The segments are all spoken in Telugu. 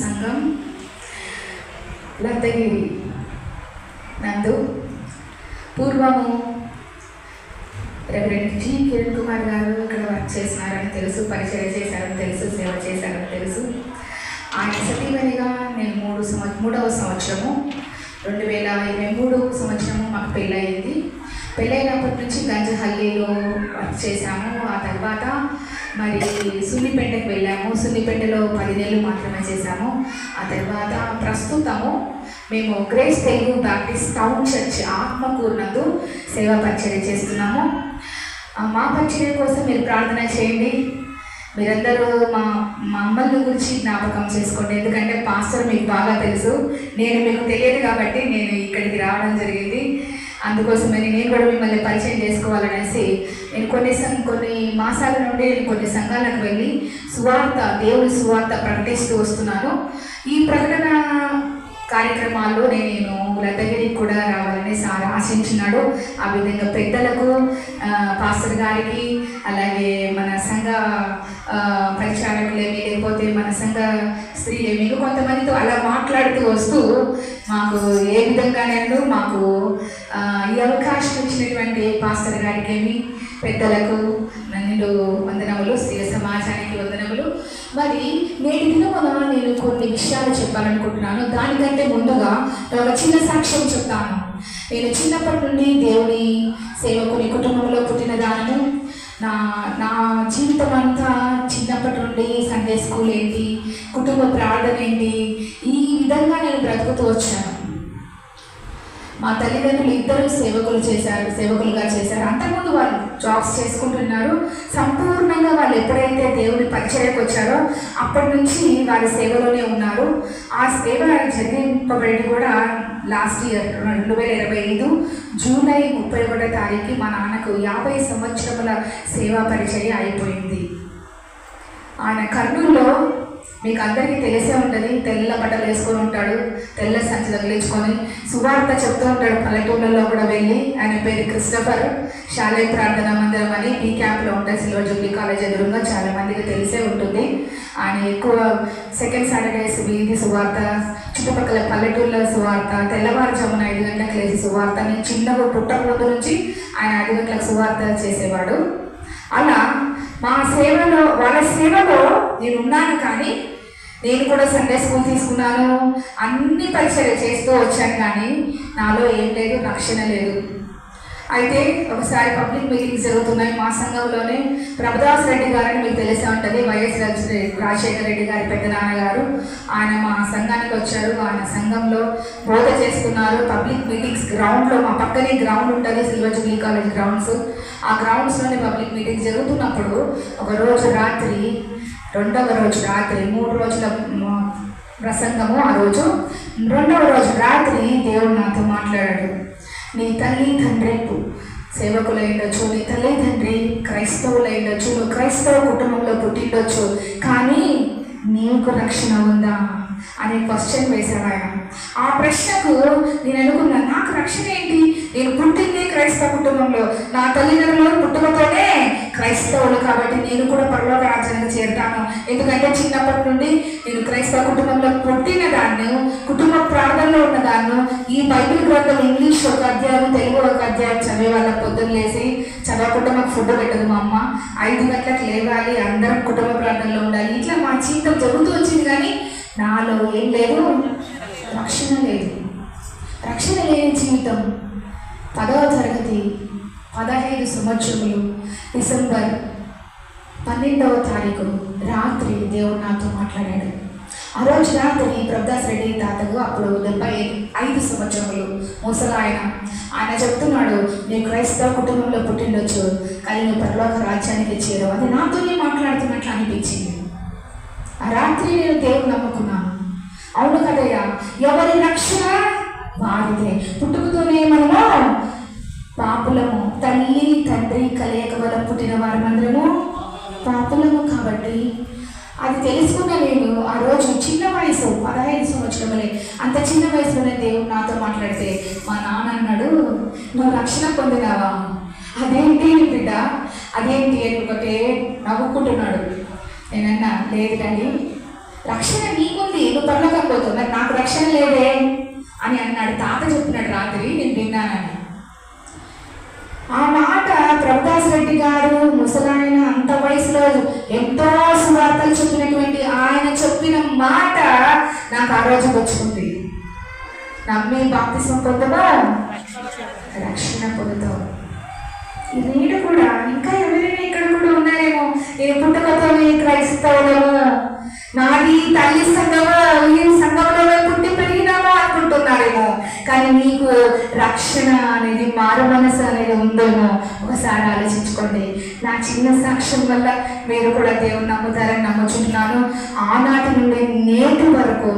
సంఘం లద్దగిరి నందు పూర్వము రెవరెండ్ జి కిరణ్ కుమార్ గారు ఇక్కడ వర్క్ చేస్తున్నారని తెలుసు, పరిచయం చేశారని తెలుసు, సేవ చేశారని తెలుసు. ఆయన సతీమణిగా నేను మూడవ సంవత్సరము 2023 సంవత్సరము మాకు పెళ్ళయింది. పెళ్ళైనప్పటి నుంచి గంజహల్లిలో వర్క్ చేశాము. ఆ తర్వాత మరి సున్నిపేటకు వెళ్ళాము. సున్నిపేటలో 10 నెలలు మాత్రమే చేశాము. ఆ తర్వాత ప్రస్తుతము మేము grace Telugu Baptist town church Atmakur నందు సేవా పరిచర్య చేస్తున్నాము. మా పరిచర్య కోసం మీరు ప్రార్థన చేయండి. మీరందరూ మా అమ్మల గురించి జ్ఞాపకం చేసుకోండి. ఎందుకంటే పాస్టర్ మీకు బాగా తెలుసు, నేను మీకు తెలియదు కాబట్టి నేను ఇక్కడికి రావడం జరిగింది. అందుకోసమని నేను కూడా మిమ్మల్ని పరిచయం చేసుకోవాలనేసి నేను కొన్ని మాసాల నుండి కొన్ని సంఘాలకు వెళ్ళి దేవుని సువార్త ప్రకటిస్తూ వస్తున్నాను. ఈ ప్రకటన కార్యక్రమాల్లో నేను లద్దగిరికి కూడా రావాలని సార్ ఆశించినాడు. ఆ విధంగా పెద్దలకు, పాస్టర్ గారికి, అలాగే మన సంఘ పరిచారకులేమి, లేకపోతే మన సంఘ స్త్రీలేమి, కొంతమందితో అలా మాట్లాడుతూ వస్తూ మాకు ఏ విధంగానూ మాకు ఈ అవకాశం ఇచ్చినటువంటి పాస్టర్ గారికి, పెద్దలకు నిండు వందనములు, స్త్రీ సమాజానికి వందనములు. మరి నేటి దినమున నేను కొన్ని విషయాలు చెప్పాలనుకుంటున్నాను. దానికంటే ముందుగా ఒక చిన్న సాక్ష్యం చెప్తాను. నేను చిన్నప్పటి నుండి దేవుని సేవకుని కుటుంబంలో పుట్టిన దానను. నా జీవితం అంతా చిన్నప్పటి నుండి సండే స్కూల్ ఏంటి, కుటుంబ ప్రార్థన ఏంటి, ఈ విధంగా నేను బ్రతుకుతూ వచ్చాను. మా తల్లిదండ్రులు ఇద్దరు సేవకులుగా చేశారు. అంతకుముందు వాళ్ళు జాబ్స్ చేసుకుంటున్నారు. సంపూర్ణంగా వాళ్ళు ఎప్పుడైతే దేవుని పరిచర్యకు వచ్చారో అప్పటి నుంచి వారి సేవలోనే ఉన్నారు. ఆ సేవ జరిగింపబడి కూడా లాస్ట్ ఇయర్ 2025 జూలై 31వ తారీఖు మా నాన్నకు 50 సంవత్సరముల సేవా పరిచర్య అయిపోయింది. ఆయన కర్నూలులో మీకు అందరికీ తెలిసే ఉంటుంది, తెల్ల బట్టలు వేసుకొని ఉంటాడు, తెల్ల సంచి తగిలించుకొని సువార్త చెప్తూ ఉంటాడు. పల్లెటూళ్ళలో కూడా వెళ్ళి, ఆయన పేరు క్రిస్టఫర్. శాలయ ప్రార్థనా మందిరం అని ఈ క్యాంప్లో ఉంటాయి, సిల్వర్ జూబ్లీ కాలేజ్ ఎదురుగా. చాలా మందికి తెలిసే ఉంటుంది. ఆయన ఎక్కువ సెకండ్ సాటర్డేస్ వీధి సువార్త, చుట్టుపక్కల పల్లెటూళ్ళ సువార్త, తెల్లవారుజామున 5 గంటలకు లేచి సువార్త. నేను చిన్నగా పుట్టకముందు నుంచి ఆయన 5 గంటలకు సువార్త చేసేవాడు. అలా మా సేవలో, వాళ్ళ సేవలో నేను ఉన్నాను. కానీ నేను కూడా సండే స్కూల్ తీసుకున్నాను, అన్ని పరిచర్య చేస్తూ వచ్చాను. కానీ నాలో ఏం లేదు, రక్షణ లేదు. అయితే ఒకసారి పబ్లిక్ మీటింగ్స్ జరుగుతున్నాయి మా సంఘంలోనే. ప్రభుదాస్ రెడ్డి గారని మీకు తెలిసే ఉంటుంది, వైఎస్ రాజశేఖర రెడ్డి గారి పెద్ద నాన్నగారు. ఆయన మా సంఘానికి వచ్చారు. ఆయన సంఘంలో బోధ చేస్తున్నారు. పబ్లిక్ మీటింగ్స్ గ్రౌండ్లో, మా పక్కనే గ్రౌండ్ ఉంటుంది, సిల్వర్ జూబ్లీ కాలేజ్ గ్రౌండ్స్. ఆ గ్రౌండ్స్లోనే పబ్లిక్ మీటింగ్స్ జరుగుతున్నప్పుడు ఒక రోజు రాత్రి, 2వ రోజు రాత్రి, 3 రోజుల ప్రసంగము ఆ రోజు, 2వ రోజు రాత్రి దేవుడు నాతో మాట్లాడాడు. నీ తల్లి తండ్రి సేవకులైండొచ్చు, నీ తల్లి తండ్రి క్రైస్తవులైండొచ్చు, నువ్వు క్రైస్తవ కుటుంబంలో పుట్టిండొచ్చు, కానీ నీకు రక్షణ ఉందా అనే క్వశ్చన్ వేశాడు ఆయన. ఆ ప్రశ్నకు నేను అనుకున్నా, నాకు రక్షణ ఏంటి? నేను పుట్టింది క్రైస్తవ కుటుంబంలో, నా తల్లిదండ్రులు పుట్టుకతోనే క్రైస్తవులు, కాబట్టి నేను కూడా పరలోక రాజ్యానికి చేరుతాను. ఎందుకంటే చిన్నప్పటి నుండి నేను క్రైస్తవ కుటుంబంలో పుట్టిన దాన్ని, కుటుంబ ప్రార్థనలో ఉన్నదాన్ని. ఈ బైబిల్ గ్రంథం ఇంగ్లీష్ ఒక అధ్యాయం, తెలుగు ఒక అధ్యాయం చదివే వాళ్ళ పొద్దున్న లేసి చదవకుండా మాకు ఫుడ్ పెట్టదు మా అమ్మ. 5 గంటలకు లేవాలి, అందరం కుటుంబ ప్రార్థనలో ఉండాలి. ఇట్లా మా జీవితం జరుగుతూ వచ్చింది. కానీ నాలో ఏం లేదు, రక్షణ లేదు. రక్షణ లేని జీవితం. 10వ తరగతి 15 సంవత్సరములు డిసెంబర్ 12వ తారీఖు రాత్రి దేవుడు నాతో మాట్లాడాడు. ఆ రోజు రాత్రి ప్రభుదాస్ రెడ్డి తాతకు అప్పుడు 75 సంవత్సరములు ముసలాయన. ఆయన చెప్తున్నాడు, నేను క్రైస్తవ కుటుంబంలో పుట్టిండొచ్చు, కానీ నువ్వు పరలోక రాజ్యానికి చేరవు. అది నాతోనే మాట్లాడుతున్నట్లు అనిపించింది. ఆ రాత్రి నేను దేవుడు నమ్ముకున్నాను. అవును కదయ్యా, ఎవరి రక్షణ వారిదే. పుట్టుకతోనే మనము పాపులము, తల్లి తండ్రి కలయిక వల్ల పుట్టిన వారమందరము పాపులము. కాబట్టి అది తెలుసుకున్న నేను ఆ రోజు చిన్న వయసు 15 సంవత్సరములే, అంత చిన్న వయసులోనే దేవుడు నాతో మాట్లాడితే మా నాన్న అన్నాడు, నువ్వు రక్షణ పొందినావా? అదేంటి బిడ్డ, అదేంటి అని ఒకటే నవ్వుకుంటున్నాడు. నేనన్నా, లేదు డాడీ, రక్షణ నీకుంది, రక్షణ లేదే అని అన్నాడు. తాత చెప్పినాడు రాత్రి, నేను విన్నానని. ఆ మాట ప్రభుదాస్ రెడ్డి గారు ముసలాయన, అంత వయసులో ఎంతో సువార్తలు చెప్పినటువంటి ఆయన చెప్పిన మాట నాకు ఆ రోజు వచ్చుకుంది. నమ్మి బాప్తిస్మం పొందవా, రక్షణ పొందుతావు. ఈ నీడ కూడా ఇంకా ఎవరైనా ఇక్కడ కూడా ఉన్నారేమో, నేను పుట్టుకతోనే క్రైస్తవులము, నాది తల్లి సంఘము, ఈ సంఘంలో పుట్టి పెరిగినామో అనుకుంటున్నారేమో. కానీ మీకు రక్షణ అనేది, మారు మనసు అనేది ఉందేమో ఒకసారి ఆలోచించుకోండి. నా చిన్న సాక్ష్యం వల్ల మీరు కూడా దేవుని నమ్ముతారని నమ్ముచుంటున్నాను. ఆనాటి నుండి నేటి వరకు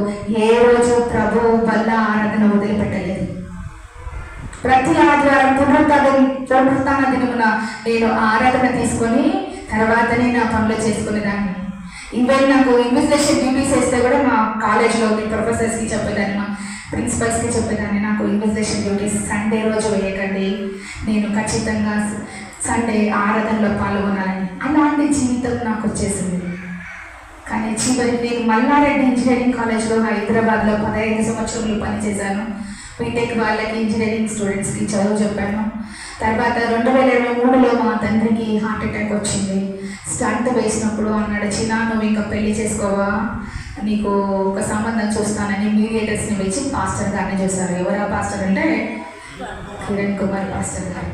ఏ రోజు ప్రభు వల్ల ఆరాధన వదిలిపెట్టలేదు. ప్రతి ఆదివారం పునరుత్థాన దినమున నేను ఆరాధన తీసుకొని తర్వాతనే నా పనులు చేసుకునేదాన్ని. ఈవెన్ నాకు ఇన్విజిలేషన్ డ్యూటీస్ వేస్తే కూడా మా కాలేజ్లో ప్రొఫెసర్స్కి చెప్పేదాన్ని, మా ప్రిన్సిపల్స్కి చెప్పేదాన్ని, నాకు ఇన్విజిలేషన్ డ్యూటీస్ సండే రోజు వేయకండి, నేను ఖచ్చితంగా సండే ఆరాధనలో పాల్గొనాలని. అలాంటి జీవితం నాకు వచ్చేసింది. కానీ చివరికి నేను మల్లారెడ్డి ఇంజనీరింగ్ కాలేజ్లో హైదరాబాద్లో 15 సంవత్సరాలు పనిచేశాను. బీటెక్ వాళ్ళకి, ఇంజనీరింగ్ స్టూడెంట్స్కి చదువు చెప్పాను. తర్వాత 2023లో మా తండ్రికి హార్ట్ అటాక్ వచ్చింది. స్టంట్ వేసినప్పుడు అన్నాడు, చిన్నా నువ్వు ఇంకా పెళ్లి చేసుకోవా, నీకు ఒక సంబంధం చూస్తానని మీడియేటర్స్ని పిలిచి పాస్టర్ గారిని చూశారు. ఎవరా పాస్టర్ అంటే కిరణ్ కుమార్ పాస్టర్ గారు.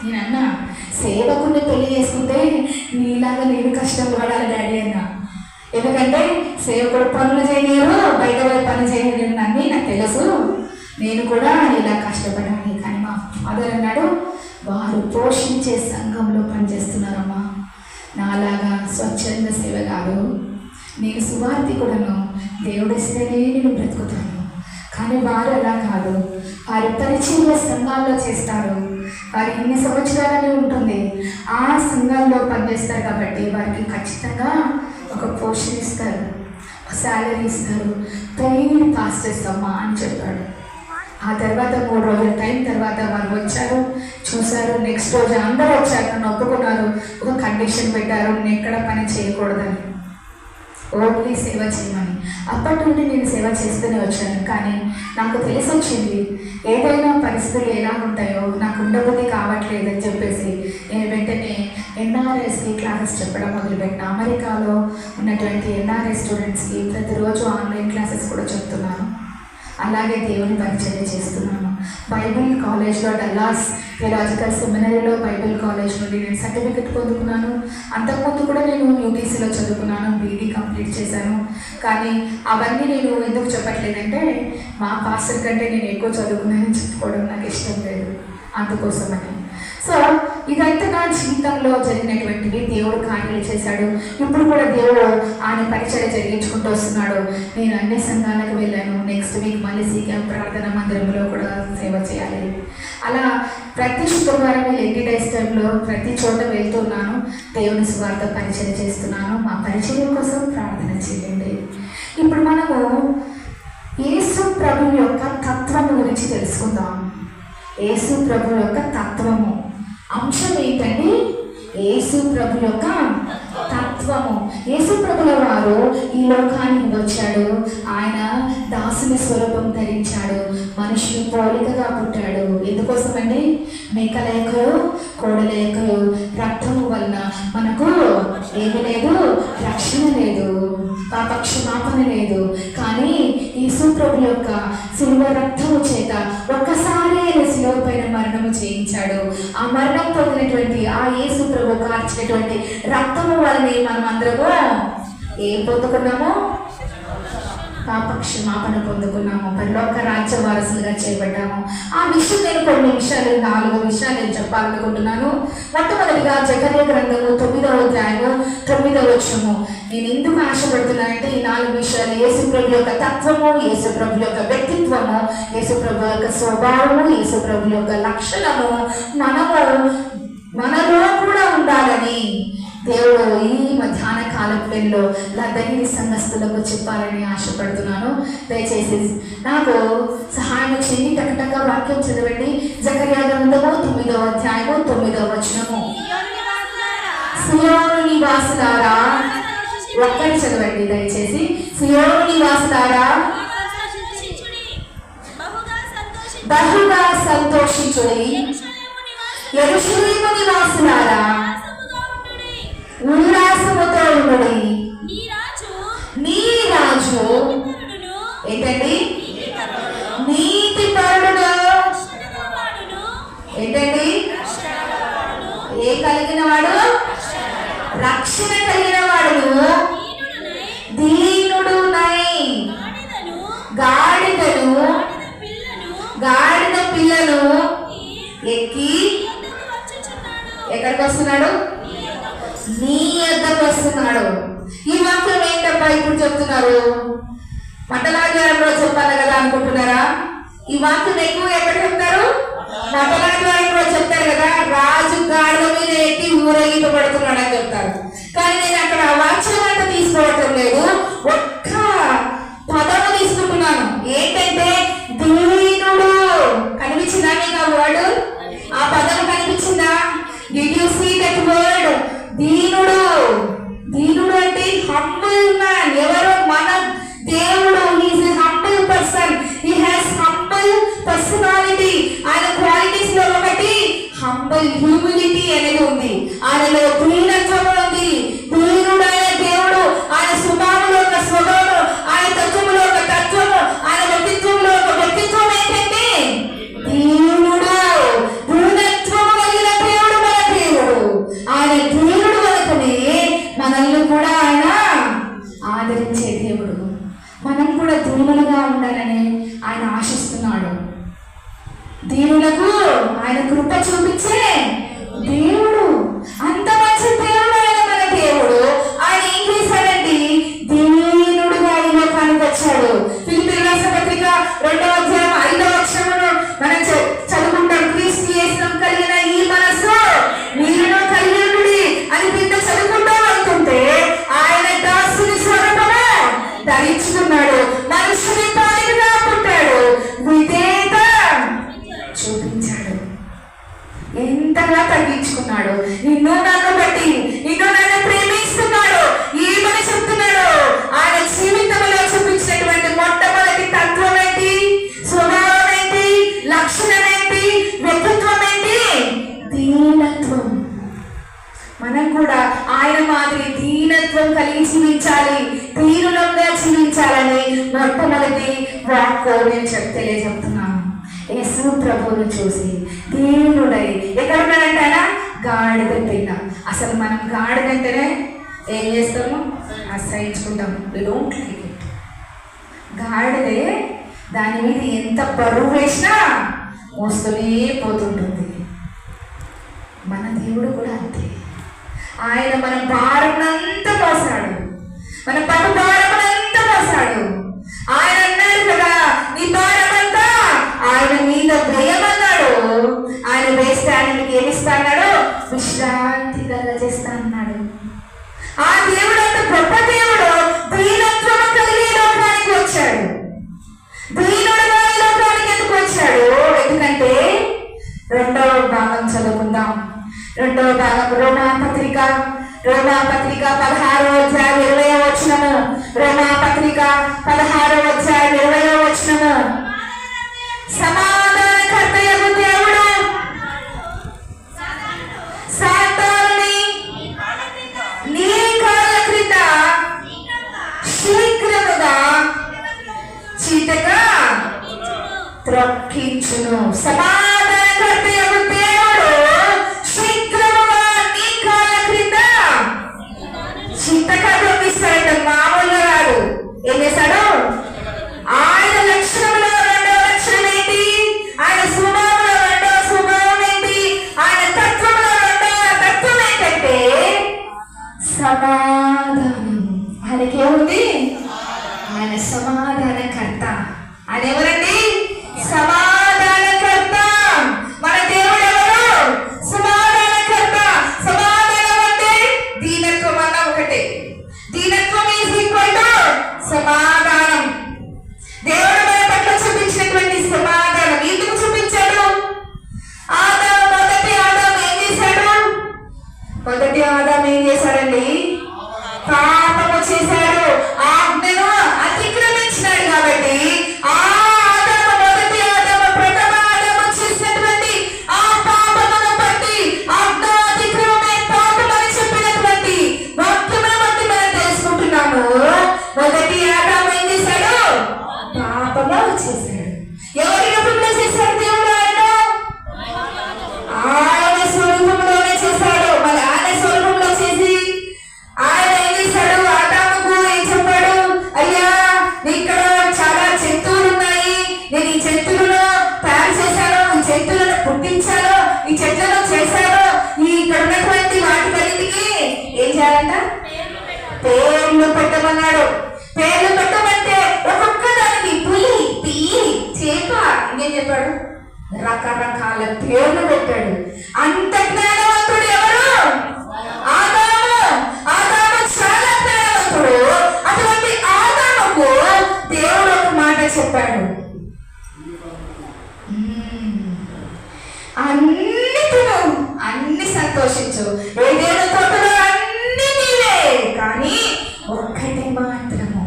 నేను అన్నా, సేవకుని పెళ్లి చేసుకుంటే నీలాగా నేను కష్టం పడాలి డాడీ అన్నా. ఎందుకంటే సేవకుడు పనులు చేయలేరు, బయట పనులు చేయలేరు అన్నీ నాకు తెలుసు, నేను కూడా ఇలా కష్టపడాలి. కానీ మా ఫాదర్ అన్నాడు, వారు పోషించే సంఘంలో పనిచేస్తున్నారమ్మా, నాలాగా స్వచ్ఛంద సేవ కాదు, నేను సువార్థికుడను, దేవుడు ఇస్తేనే నేను బ్రతుకుతాను. కానీ వారు అలా కాదు, వారి పరిచయ సంఘాల్లో చేస్తారు, వారి ఇన్ని సంవత్సరాలని ఉంటుంది, ఆ సంఘాల్లో పనిచేస్తారు కాబట్టి వారికి ఖచ్చితంగా ఒక పోషన్ ఇస్తారు, శాలరీ ఇస్తారు, పెయిడ్ పాస్టర్స్ అమ్మా అని చెప్పాడు. ఆ తర్వాత 3 రోజుల టైం తర్వాత వారు వచ్చారు, చూశారు. నెక్స్ట్ రోజు అందరూ వచ్చారు, నన్ను ఒప్పుకున్నారు. ఒక కండిషన్ పెట్టారు, నేను ఎక్కడ పని చేయకూడదని, ఓన్లీ సేవ చేయమని. అప్పటి నుండి నేను సేవ చేస్తూనే వచ్చాను. కానీ నాకు తెలిసి వచ్చింది, ఏదైనా పరిస్థితులు ఎలా ఉంటాయో నాకు ఉండబుద్ధి కావట్లేదని చెప్పేసి నేను వెంటనే ఎన్ఆర్ఎస్కి క్లాసెస్ చెప్పడం మొదలుపెట్టిన. అమెరికాలో ఉన్నటువంటి ఎన్ఆర్ఎస్ స్టూడెంట్స్కి ప్రతిరోజు ఆన్లైన్ క్లాసెస్ కూడా చెప్తున్నాను. అలాగే దేవుని పరిచర్య చేస్తున్నాను. బైబిల్ కాలేజ్లో, డల్లాస్ థియలాజికల్ సెమినరీలో బైబిల్ కాలేజ్ నుండి నేను సర్టిఫికెట్ పొందుకున్నాను. అంతకుముందు కూడా నేను యూటీసీలో చదువుకున్నాను, బీడీ కంప్లీట్ చేశాను. కానీ అవన్నీ నేను ఎందుకు చెప్పట్లేదంటే, మా పాస్టర్ కంటే నేను ఎక్కువ చదువుకున్నానని చెప్పుకోవడం నాకు ఇష్టం లేదు, అందుకోసమని. సో ఇదంతా నా జీవితంలో జరిగినటువంటివి, దేవుడు కార్యాలు చేశాడు. ఇప్పుడు కూడా దేవుడు ఆయన పరిచర్య జరిగించుకుంటూ వస్తున్నాడు. నేను అన్ని సంఘాలకు వెళ్ళాను. నెక్స్ట్ వీక్ మళ్ళీ సీక్యాంప్ ప్రార్థన మందిరంలో కూడా సేవ చేయాలి. అలా ప్రతి శుక్రవారం ఎన్టీడైస్ టైంలో ప్రతి చోట వెళ్తున్నాను, దేవుని సువార్త పరిచర్య చేస్తున్నాను. మా పరిచర్య కోసం ప్రార్థన చేయండి. ఇప్పుడు మనము యేసు ప్రభు యొక్క తత్వము గురించి తెలుసుకుందాం. యేసు ప్రభు యొక్క తత్వము అంశం ఏంటండి? యేసు ప్రభు యొక్క తత్వము. యేసు ప్రభుల వారు ఈ లోకానికి వచ్చాడు. ఆయన దాసుని స్వరూపం ధరించాడు, మనుషుని పోలికగా పుట్టాడు. ఎందుకోసమండి? మేకలేకయో కోడలేకయో రక్తము వలన మనకు ఏమి లేదు, రక్షణ లేదు, పాపక్షమాపణ లేదు. కానీ యేసు ప్రభు యొక్క శిలువ రక్తము చేత ఒక్కసారి శిలువ పైన మరణము చేయించాడు. ఆ మరణం పొందినటువంటి ఆ యేసు ప్రభు కార్చినటువంటి రక్తము వలనే మనం అందరము ఏం పొందుకున్నాము? పాపక్షమాపణ పొందుకున్నాము, పరలోక రాజ్య వారసులుగా చేయబడ్డాము. ఆ విషయం నేను కొన్ని విషయాలు, 4 విషయాలు నేను చెప్పాలనుకుంటున్నాను. మొట్టమొదటిగా జకర్యా గ్రంథము 9వ అధ్యాయము 9వ వచనము. నేను ఎందుకు ఆశపడుతున్నానంటే ఈ 4 విషయాలు: యేసు ప్రభు యొక్క తత్వము, యేసు ప్రభు యొక్క వ్యక్తిత్వము, యేసు ప్రభు యొక్క స్వభావము, యేసు ప్రభు యొక్క లక్షణము మనలో కూడా ఉండాలని దేవుడు ఈ మధ్యాహ్న కాలంలో లద్దగిరి సంఘస్థులకు చెప్పాలని ఆశపడుతున్నాను. దయచేసి నాకు సహాయం చేయండి. టకటక వాక్యం చదవండి. జకర్యా గ్రంథము 9వ అధ్యాయము 9వ వచనము. సియోను నివాసులారా, ఒక్కటి చదవండి దయచేసి. సియోను నివాసులారా, బహుగా సంతోషించుడి, యెరూషలేము నివాసులారా ఉల్లాసముతో ఉండుడి. నీ రాజు ఏంటండి? నీతిపరుడును ఏంటండి? ఏ కలిగిన వాడు? రక్షణ కలిగిన వాడును, దీనుడునై గాడిదను గాడిద పిల్లను ఎక్కి ఎక్కడికి వస్తున్నాడు? నీ యొద్దకు వస్తున్నాడు. ఈ వాక్యం ఏంటబ్బా ఇప్పుడు చెప్తున్నారు? మటలాచారంలో చెప్పాలి కదా అనుకుంటున్నారా? ఈ వాక్యం ఎక్కువ ఎక్కడ చెప్తారు? మటలాచారంలో చెప్తారు కదా, రాజు గాడిద మీద ఎక్కి ఊరేగింపబడుతున్నాడు అని చెప్తారు. కానీ నేను అక్కడ వాక్యం అంతా తీసుకోవటం లేదు, ఒక్క పదము తీసుకుంటున్నాను. ఏంటంటే దీనుడు. కనిపించిందా మీకు ఆ వర్డ్? ఆ పదం కనిపించిందా? Did you see that word? దీనుడు. దీనుడు అంటే హంబుల్ మ్యాన్. ఎవరు? మన దేవుడు. He is a humble person. He has humble personality. ఆయన క్వాలిటీస్ లో ఒకటి హంబుల్ హ్యూమిలిటీ అనేది ఉంది. ఆయనలో దీనత్వం ఉంది. దీనుడు ఆయన దేవుడు. ఆయన స్వభావంలో ఒక స్వభావం, ఆయన తత్వములో ఒక తత్వము, ఆయన వ్యక్తిత్వంలో ఒక వ్యక్తిత్వం ఏంటంటే దీనుడు. దీనత్వము కలిగిన దేవుడు మన దేవుడు. ఆయన దీనుడు వరకునే మనల్ని కూడా ఆయన ఆదరించే దేవుడు. మనం కూడా దీనులుగా ఉండాలని ఆయన ఆశిస్తున్నాడు. దీనులకు ఆయన కృప చూపించే దేవుడు. అంత మంచి దేవుడు ఆయన మన దేవుడు. ఆయన ఏం చేశాడండి? దీనుడుగా ఈ లోకానికి వచ్చాడు. ఫిలిప్పీయుల రాసిన పత్రిక 2వ అధ్యాయం 5వ వచనమును మనం చదువుకుంటాం. క్రీస్తు యేసునందు కలిగిన ఈ మనస్సు మీరును కలిగి ఉండుడి అని కింద చదువుకుంటూ వెళ్తుంటే ఆయన దాసుని స్వరూపము ధరించుకున్నాడు. మనుషుని పాలికగా పుట్టాడు. విధేయత చూపించాడు. ఎంతగా తగ్గించుకున్నాడు. నిన్ను నన్ను బట్టి నిన్ను నన్ను ప్రేమిస్తున్నాడు. ఏమని చెప్తున్నాడు? ఆయన జీవితంలో చూపించినటువంటి మొట్టమొదటి తత్వం ఏంటి? స్వభావం ఏంటి? లక్షణం ఏంటి? వ్యక్తిత్వం ఏంటి? దీనత్వం. మనం కూడా ఆయన మాదిరి దీనత్వం కలిగి జీవించాలి, దీనులంగా జీవించాలని మొట్టమొదటి వాక్కు నేను తెలియజెప్తున్నాను. యేసు ప్రభువును చూసి దీనుడై ఎక్కడున్నాడంటే ఆయన గాడిద పిల్ల. అసలు మనం గాడిదంటేనే ఏం చేస్తాము? అసహించుకుంటాం. We don't like it. గాడిదే దాని మీద ఎంత బరువు వేసినా మోస్తూనే పోతుంటుంది. మన దేవుడు కూడా అంతే. ఆయన మన భారమునంతా మోసాడు, మన పట్టు భారమునంతా మోసాడు. ఆయన అన్నాడు కదా, నీ భారమంతా ఆయన మీద భయమన్నాడు. ఆయన వేస్తే ఆయన మీకు ఏమిస్తా అన్నాడు? విశ్రాంతి కలగజేస్తా అన్నాడు. ఆ దేవుడు అంత గొప్ప దేవుడు దీనత్వం కలిగి లోకానికి వచ్చాడు. దీనుడుగా ఈ లోకానికి ఎందుకు వచ్చాడు? ఎందుకంటే 2వ భాగం చదువుకుందాం. 2వ భాగం రోమాపత్రిక 16వ అధ్యాయం 20వ వచనము. రోమాపత్రిక 16వ అధ్యాయం 20వ వచనము. సమాధానకర్తయగు దేవుడు సాతానుని నీ కాళ్ళ క్రింద శీఘ్రముగా చీటగా త్రొక్కించును. సమాధానకర్తయగు దేవుడు శీఘ్రముగా నీ కాళ్ళ క్రింద చీటగా త్రొక్కిస్తాడంట. మామూలుగా రాడు. ఏం చేశాడు? ఆయన లక్షణంలో 2వ లక్షణం ఏంటి? ఆయన స్వభావంలో 2వ స్వభావం ఏంటి? ఆయన తత్వంలో 2వ తత్వం ఏంటంటే సమాధానం. ఆయనకేముంది? ఆయన సమాధానకర్త. ఆయన ఎవరండి? సమాధానకర్త. మన దేవుడు ఎవరు? సమాధానకర్త. సమాధానం అంటే దీనత్వం అన్న ఒకటే. దీనత్వం ఈజ్ ఈక్వల్ టు సమాధానం. దేవుడు మన పట్ల చూపించినటువంటి సమాధానం ఎందుకు చూపించాడు? మొదటి ఆదాం ఏం చేశాడండి? పాపము చేశాడు. ఆజ్ఞను అతిక్రమించాడు. రకరకాల పేర్లు పెట్టాడు. అంత జ్ఞానవంతుడు ఎవరు? ఆదాము. ఆదాము చాలా జ్ఞానవంతుడు. అటువంటి ఆదాముకు దేవుడు ఒక మాట చెప్పాడు, అన్ని తిను, అన్ని సంతోషించు, ఏదైనా తోటలో అన్ని నీవే, కానీ ఒక్కటి మాత్రము.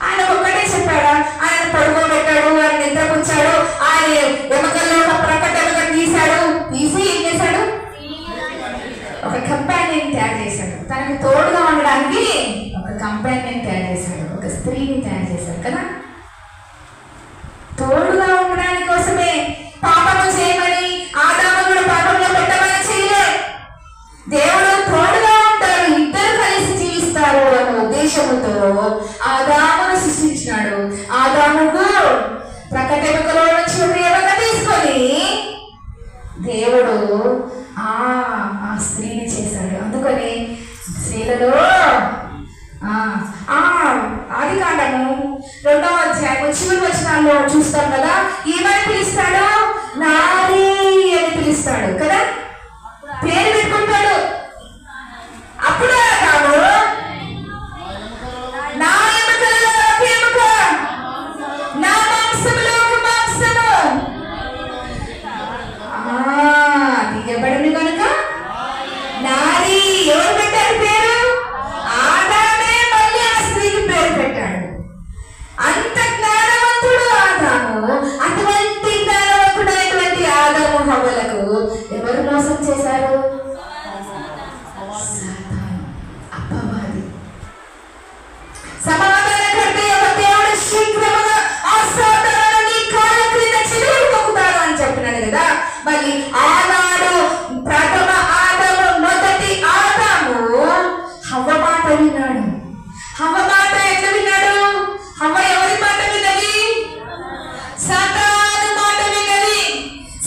ఆయన ఒక్కటే చెప్పాడా? ఆయన పడుకోబెట్టాడు, ఆయన నిద్రపుచ్చాడు, ఆయన ఎముకల్లో ఒక ప్రకటనగా తీసి ఏం చేశాడు? ఒక కంపానియన్ తయారు చేశాడు. తనకు తోడుగా ఉండడానికి ఒక కంపానియన్ తయారు చేశాడు, ఒక స్త్రీని తయారు చేశాడు కదా. తోడుగా ఉండడానికి కోసమే పాపము చేయమని ఆదాము కూడా పాపంలో పెట్టమని చేయలే. దేవుడు తోడుగా ఉంటారు, ఇద్దరు కలిసి జీవిస్తారు అన్న ఉద్దేశంతో ఆదామును సృష్టించినాడు. ఆదాముకు ప్రకటనలో నుంచి ప్రేమగా తీసుకొని దేవుడు ఆ స్త్రీని చేశాడు. అందుకని స్త్రీలలో ఆది కాండము 2వ అధ్యాయం చివరి వచనాల్లో చూస్తాం కదా, ఏమని పిలుస్తాడు? నారీ అని పిలుస్తాడు కదా, పేరు పెట్టుకుంటాడు. అప్పుడు ఆదాము నా ఎముకలలో ఒక ఎముక, నా మాంసములో ఒక మాంసము తీయబడింది కనుక నారీ. ఎవరు పెట్టారు పేరు? ఆదామే మళ్ళీ ఆ స్త్రీకి పేరు పెట్టాడు. అంత జ్ఞానవంతుడు ఆదాము. అటువంటి జ్ఞానవంతుడైనటువంటి ఆదాము హవ్వలకు ఎవరు మోసం చేశారు? సాతాను, అపవాది. సమాధానకర్త యొక్క దేవుడు శీఘ్రముగా ఆ సాతానుని కాళ్ళ క్రింద చిలువలు తొక్కుతాడు అని చెప్పినాడు కదా. మళ్ళీ ఆనాడు ప్రథమ ఆదాము, మొదటి ఆదాము హవ్వ మాట విన్నాడు. హవ్వ మాట ఎట్లా విన్నాడు? హవ్వ ఎవరి మాట విన్నది? సాతాను మాట విన్నది.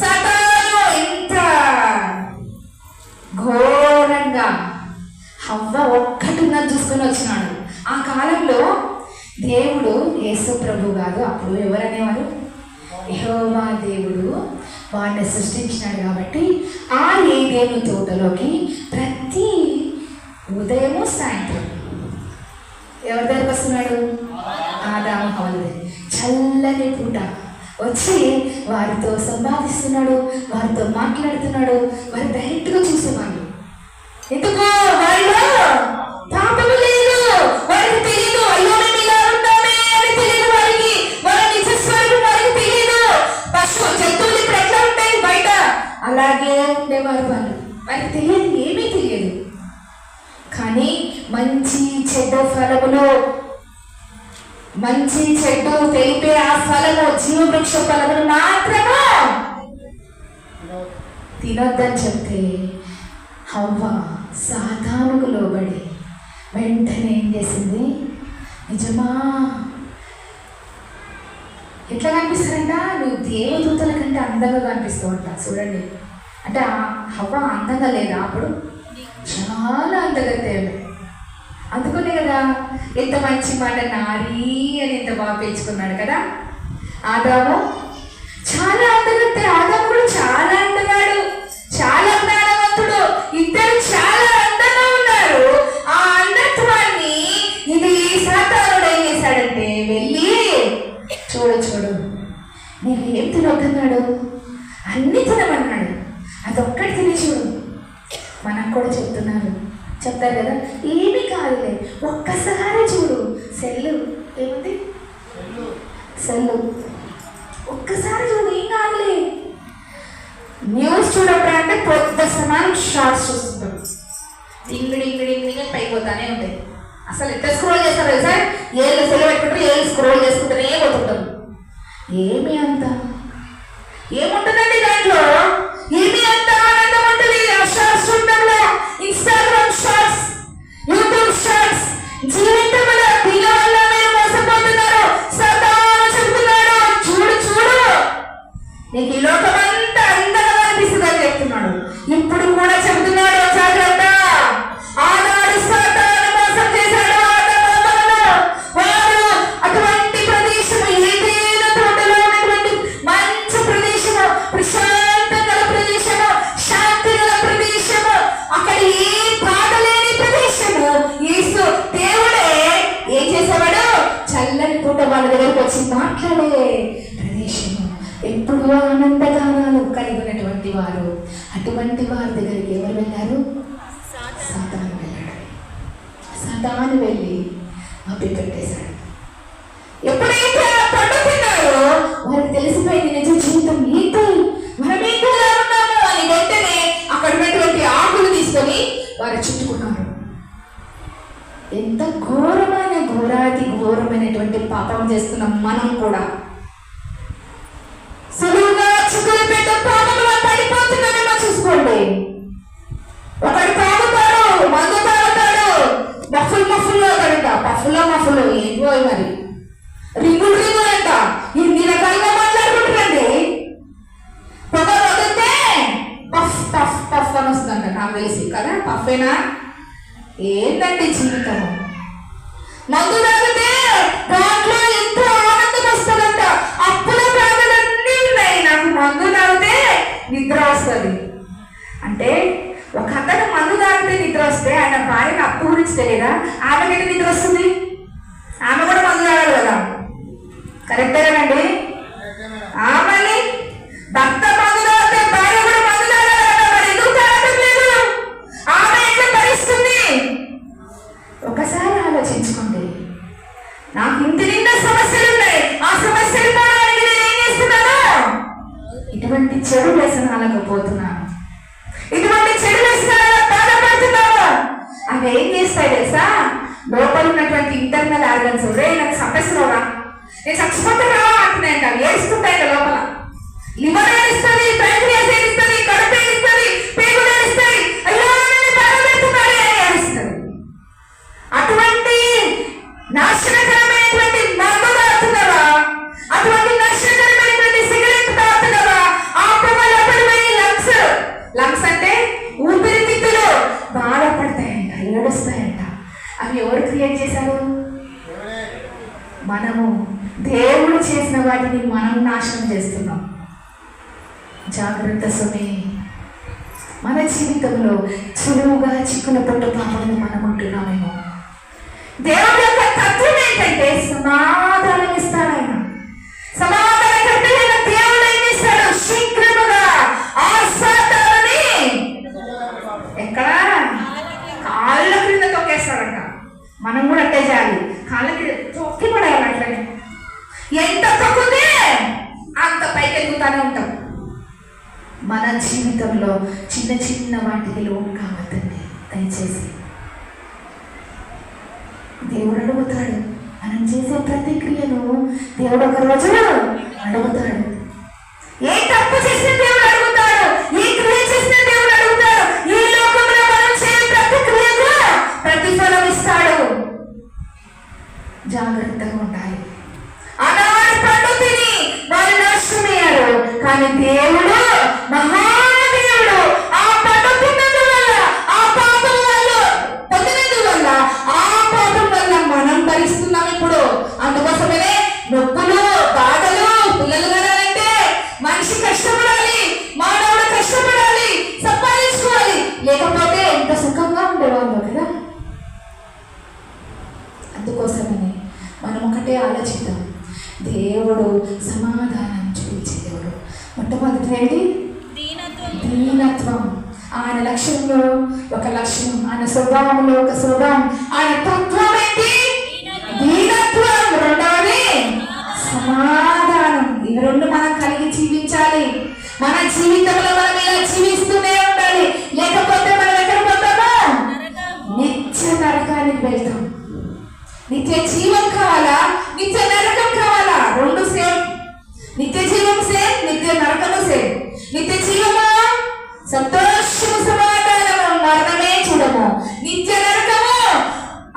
సాతాను ఎంత ఘోరంగా హవ్వ ఒక్కటిన్నది చూసుకొని వచ్చినాడు. ఆ కాలంలో దేవుడు యేసు ప్రభు కాదు, అప్పుడు ఎవరనేవారు? యెహోవా దేవుడు వాడిని సృష్టించినాడు. కాబట్టి ఆ ఏదెను తోటలోకి ప్రతి ఉదయము సాయంత్రం ఎవరి దగ్గరకు వస్తున్నాడు? ఆదాము హవ్వల చల్లని పూట వచ్చి వారితో సంపాదిస్తున్నాడు, వారితో మాట్లాడుతున్నాడు. వారి డైరెక్ట్గా చూసేవాళ్ళు. ఎందుకో వాళ్ళు పాపము లేదు, వారికి తెలియదు. అయ్యో మేము ఇలా ఉంటామే అని తెలియదు వారికి. వాళ్ళ నిజస్వరూపం వారికి తెలియదు. పశువు జంతువులు ఇప్పుడు ఎట్లా ఉంటాయి బయట, అలాగే ఉండేవారు వాళ్ళు. వారికి తెలియదు, ఏమీ తెలియదు. కానీ మంచి చెడ్డ ఫలములో, మంచి చెడ్డ తెలిపే ఆ ఫలము, జీవవృక్ష ఫలమును మాత్రము తినొద్దని చెప్తే హవ్వ సాతానుకు లోబడి వెంటనే ఏం చేసింది? నిజమా? ఎట్లా కనిపిస్తారంట? నువ్వు దేవదూతల కంటే అందంగా కనిపిస్తూ ఉంటా. చూడండి, అంటే హవ్వ అందంగా లేదా? అప్పుడు చాలా అందగత్తేమే. అందుకునే కదా ఎంత మంచి మాట నారీ అని ఎంత బాగా పెంచుకున్నాడు కదా. ఆదాము చాలా అందగత్తే, ఆదాము కూడా చాలా అందగాడు, చాలా జ్ఞానవంతుడు. ఇద్దరు చాలా అందంగా ఉన్నారు. ఆ అంధత్వాన్ని ఇది సాతానుడు ఏం చేశాడంటే, వెళ్ళి చూడు నీకు ఏం తినొద్దన్నాడు? అన్ని తినమన్నాడు. అదొక్కటి తిని చూడు. మనకు కూడా చెప్తారు కదా, ఏమీ కాదులే, ఒక్కసారి చూడు. సెల్లు ఏముంది? సెల్లు ఒక్కసారి చూడు, ఏం కాదులే. న్యూస్ చూడప్పుడు అంటే పెద్ద సమానం షార్ట్స్ చూస్తుంటాం. ఇంగిడి పైపోతానే ఉంటాయి. అసలు ఎట్లా స్క్రోల్ చేస్తారు సార్? ఏళ్ళు సెల్ పెట్టుకుంటారు, ఏళ్ళు స్క్రోల్ చేసుకుంటూనే పోతుంటారు. ఏమి అంత ఏముంటుందండి దాంట్లో? ఏమి అంత ఆనందం ఉంటుంది ఆ షార్ట్స్ చూడడంలో. ఇన్స్టాగ్రామ్ షార్ట్స్, యూట్యూబ్ షార్ట్స్, జీవితంలో దీని వల్ల మీరు మోసపోతున్నారు. సాతాను చెప్తున్నాడు, చూడు నీకు ఈ లోకమంతా అందంగా అనిపిస్తుందని చెప్తున్నాడు. ఇప్పుడు కూడా చెబుతున్నాడు, జాగ్రత్త. ఆనాడు సాతాను మోసం చేశాడు ఆదాము. వారు అటువంటి ప్రదేశం ఏదైనా తోటలో ఉన్నటువంటి పూట వాళ్ళ దగ్గరకు వచ్చి మాట్లాడే ప్రదేశము, ఎప్పుడు ఆనందగానాలు కలిగి ఉన్నటువంటి వారు. అటువంటి వారి దగ్గరికి ఎవరు వెళ్ళారు? సాతాను వెళ్ళాడు. సాతాను వెళ్ళి అప్పి పెట్టేశాడు. ఎప్పుడైతే పడుతున్నారో వారికి తెలిసిపోయింది నిజ జీవితం ఏంటి, మనం ఏంటో ఉన్నాము అని. వెంటనే అక్కడ ఉన్నటువంటి ఆకులు తీసుకొని వారు చుట్టుకున్నారు. ఎంత ఘోరమైన ఘోరాతి ఘోరమైనటువంటి పాపం చేస్తున్నాం మనం కూడా. సులువుగా చిక్కులు పెట్ట పాపంలో పడిపోతున్నామేమో చూసుకోండి. ఒకడు తాగుతాడు, మందు తాగుతాడు, మఫుల్లో కనుక మఫుల్లో ఏంటో మరి రింగులు అంట, ఇన్ని రకాలుగా మాట్లాడుకుంటారండి. పొగ వదిలితే పఫ్ పఫ్ పఫ్ అని వస్తుందంట, నాకు తెలిసి కదా. పఫేనా? ఏంటండి జీవితము? మందు తాగితే దాంట్లో ఎంతో ఆనందం వస్తుందంట. అప్పుల బాధలన్నీ ఉన్నాయి. నాకు మందు తాగితే నిద్ర వస్తుంది అంటే, ఒక అతను మందు తాగితే నిద్ర వస్తే ఆయన భార్యకు అప్పు గురించి తెలియదా? ఆమెకి నిద్ర వస్తుంది? ఆమె కూడా మందు తాగాలి కదా, కరెక్టే కదండి? ఆమెని భర్త మందు తాగితే భార్య కూడా మందు తాగాలి కదా, మరి ఎందుకు తాగడం లేదు? ఆమె ఎట్లా భరిస్తుంది? ఒకసారి ఆలోచించుకోండి. నాకు ఇంటి నిండా సమస్యలు ఉన్నాయి, ఆ సమస్యలు పోవడానికి నేను ఏం చేస్తున్నాను? ఇటువంటి చెడు వ్యసనాలకు పోతున్నాను, ఇటువంటి చెడు వ్యసనాలకు బాధపడుతున్నాను. అవి ఏం చేస్తాయి తెలుసా? లోపల ఉన్నటువంటి ఇంటర్నల్ ఆర్గన్స్, రే నాకు సమస్యలు రా, నేను చచ్చిపోతున్నా అంటున్నాయంట. అవి ఏడుస్తుంటాయి లోపల. లివర్ ఏడుస్తుంది, ప్యాంక్రియాస్ ఏడుస్తుంది, కడుపు ఏడుస్తుంది, పేగులు ఏడుస్తాయి. అయ్యో బాధ పెడుతున్నాడు అని ఏడుస్తుంది. అటువంటి నాశనకరమైనటువంటి మందు తాగుతున్నావా? అటువంటి నాశనకరమైనటువంటి సిగరెట్ తాగుతున్నావా? ఆ పొగ లోపలిపోయి లంగ్స్ అంటే ఊపిరితిత్తులు బాధపడతాయంట, ఏడుస్తాయంట. అవి ఎవరు క్రియేట్ చేశారు? మనము. దేవుడు చేసిన వాటిని మనం నాశనం చేస్తున్నాం. జాగ్రత్త సుమి. మన జీవితంలో సులువుగా చిక్కుల పట్టు పాపలను మనం ఉంటున్నామేమో. దేవుడి యొక్క తత్వం ఏంటంటే సమాధానం ఇస్తాడు ఆయన. సమాధానకర్తైన దేవుడు ఏం చేస్తాడు? శీఘ్రముగా ఆ సాతానుని ఎక్కడ? కాళ్ళ క్రింద తొక్కేస్తాడంట. మనం కూడా అట్టే చేయాలి, కాళ్ళ క్రింద తొక్కి పడేయాలి. అట్లనే ఎంత తొక్కితే అంత పైకి ఎక్కుతానే ఉంటాం. మన జీవితంలో చిన్న చిన్న వాటికి లోన్ కావద్దండి దయచేసి. దేవుడు అడుగుతాడు, మనం చేసే ప్రతిక్రియను దేవుడు ఒక రోజు అడుగుతాడు. ఏ తప్పు చేసిన దేవుడు అడుగుతాడు, ఏ క్రియ చేసిన దేవుడు అడుగుతాడు. ఈ లోకంలో మనం చేసే ప్రతిక్రియకు ప్రతిఫలం ఇస్తాడు. జాగ్రత్తగా ఉండాలి. ఆనాడు పండు తిని వాళ్ళు నాశనమయ్యారు, కానీ దేవుడు మహాదేవుడు ఆ పండు తిన్నందువల్ల, ఆ పాపం వల్ల పొందినందువల్ల, ఆ పాపం వల్ల మనం భరిస్తున్నాం ఇప్పుడు. అందుకోసమే నొప్పులు, బాధలు. పిల్లలు కనాలంటే మనిషి కష్టపడాలి, మానవుడు కష్టపడాలి, సంపాదించుకోవాలి. లేకపోతే ఎంత సుఖంగా ఉండేవాళ్ళు కదా. అందుకోసమని మనం ఒకటే ఆలోచిద్దాం. దేవుడు సమాధానం చూపించే దేవుడు. మొట్టమొదటి ఏంటి? దీనత్వం. ఆయన లక్ష్యంలో ఒక లక్ష్యం, ఆయన స్వభావంలో ఒక స్వభావం, ఆయన తత్వం ఏంటి? దీనత్వం. రెండవది సమాధానం. ఇవి రెండు మనం కలిగి జీవించాలి. మన జీవితంలో మనం ఇలా జీవిస్తూనే ఉండాలి. లేకపోతే మనం ఎక్కడ పోతామో? నిత్య నరకానికి వెళ్తాం. నిత్య జీవం కావాలా, నిత్య నరకం కావాలా? రెండు సేమ్. నిత్య జీవం సేమ్, నిత్య నరకము సేమ్. నిత్య జీవము సంతోషము, సమాధానము, మరణమే చూడము. నిత్య నరకము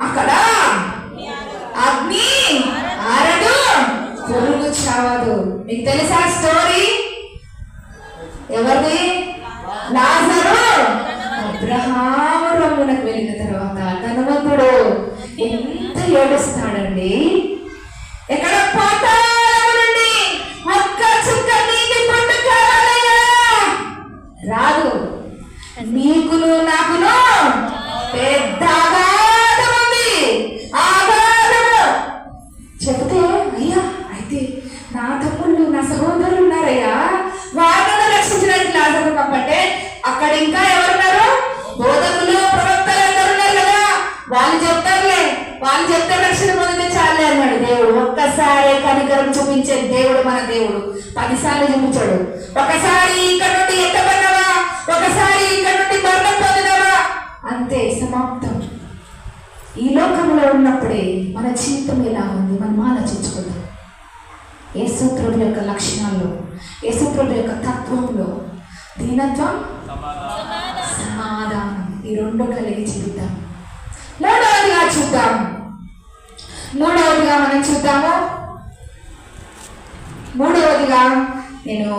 అక్కడ అగ్ని ఆరదు, పురుగు చావదు. మీకు తెలుసా స్టోరీ? ఎవరిది? లాజరు అబ్రహాము రొమ్మునకు వెళ్ళిన తర్వాత ధనవంతుడు ఎంత ఏడుస్తాడండి. ఎక్కడ పాతాళము నుండి ఒక్క చుక్క నీటి పొట్టు కావాలయ్యా, రాదు. నీకును నాకును పెద్ద ఆగాధం ఉంది. ఆగాధము చెప్తే అయితే నా తమ్ముళ్ళు నా సహోదరులు ఉన్నారయ్యా, వాళ్ళను రక్షించడానికి లాజరు పంపంటే అక్కడ ఇంకా ఎవరున్నారు? బోధకులు, ప్రవక్తలు అందరూ ఉన్నారు కదా, వాళ్ళు చెప్తారులే, వాళ్ళు చెప్తే రక్షణ పొందితే చాలే అన్నాడు దేవుడు. ఒక్కసారి కనికరం చూపించే దేవుడు మన దేవుడు, 10 సార్లు చూపించాడు. ఒకసారి ఇక్కడ నుండి ఎత్తబడినవా, ఒకసారి ఇక్కడ నుండి మరణం పొందినవా, అంతే, సమాప్తం. ఈ లోకంలో ఉన్నప్పుడే మన జీవితం ఎలా ఉంది మనం ఆలోచించుకుందాం. యేసుప్రభు యొక్క లక్షణాల్లో, యేసుప్రభు యొక్క తత్వంలో దీనత్వం, సమాధానం, ఈ 2 కలిగి జీవిద్దాం. మూడవదిగా చూద్దాము. మూడవదిగా మనం చూద్దాము. మూడవదిగా నేను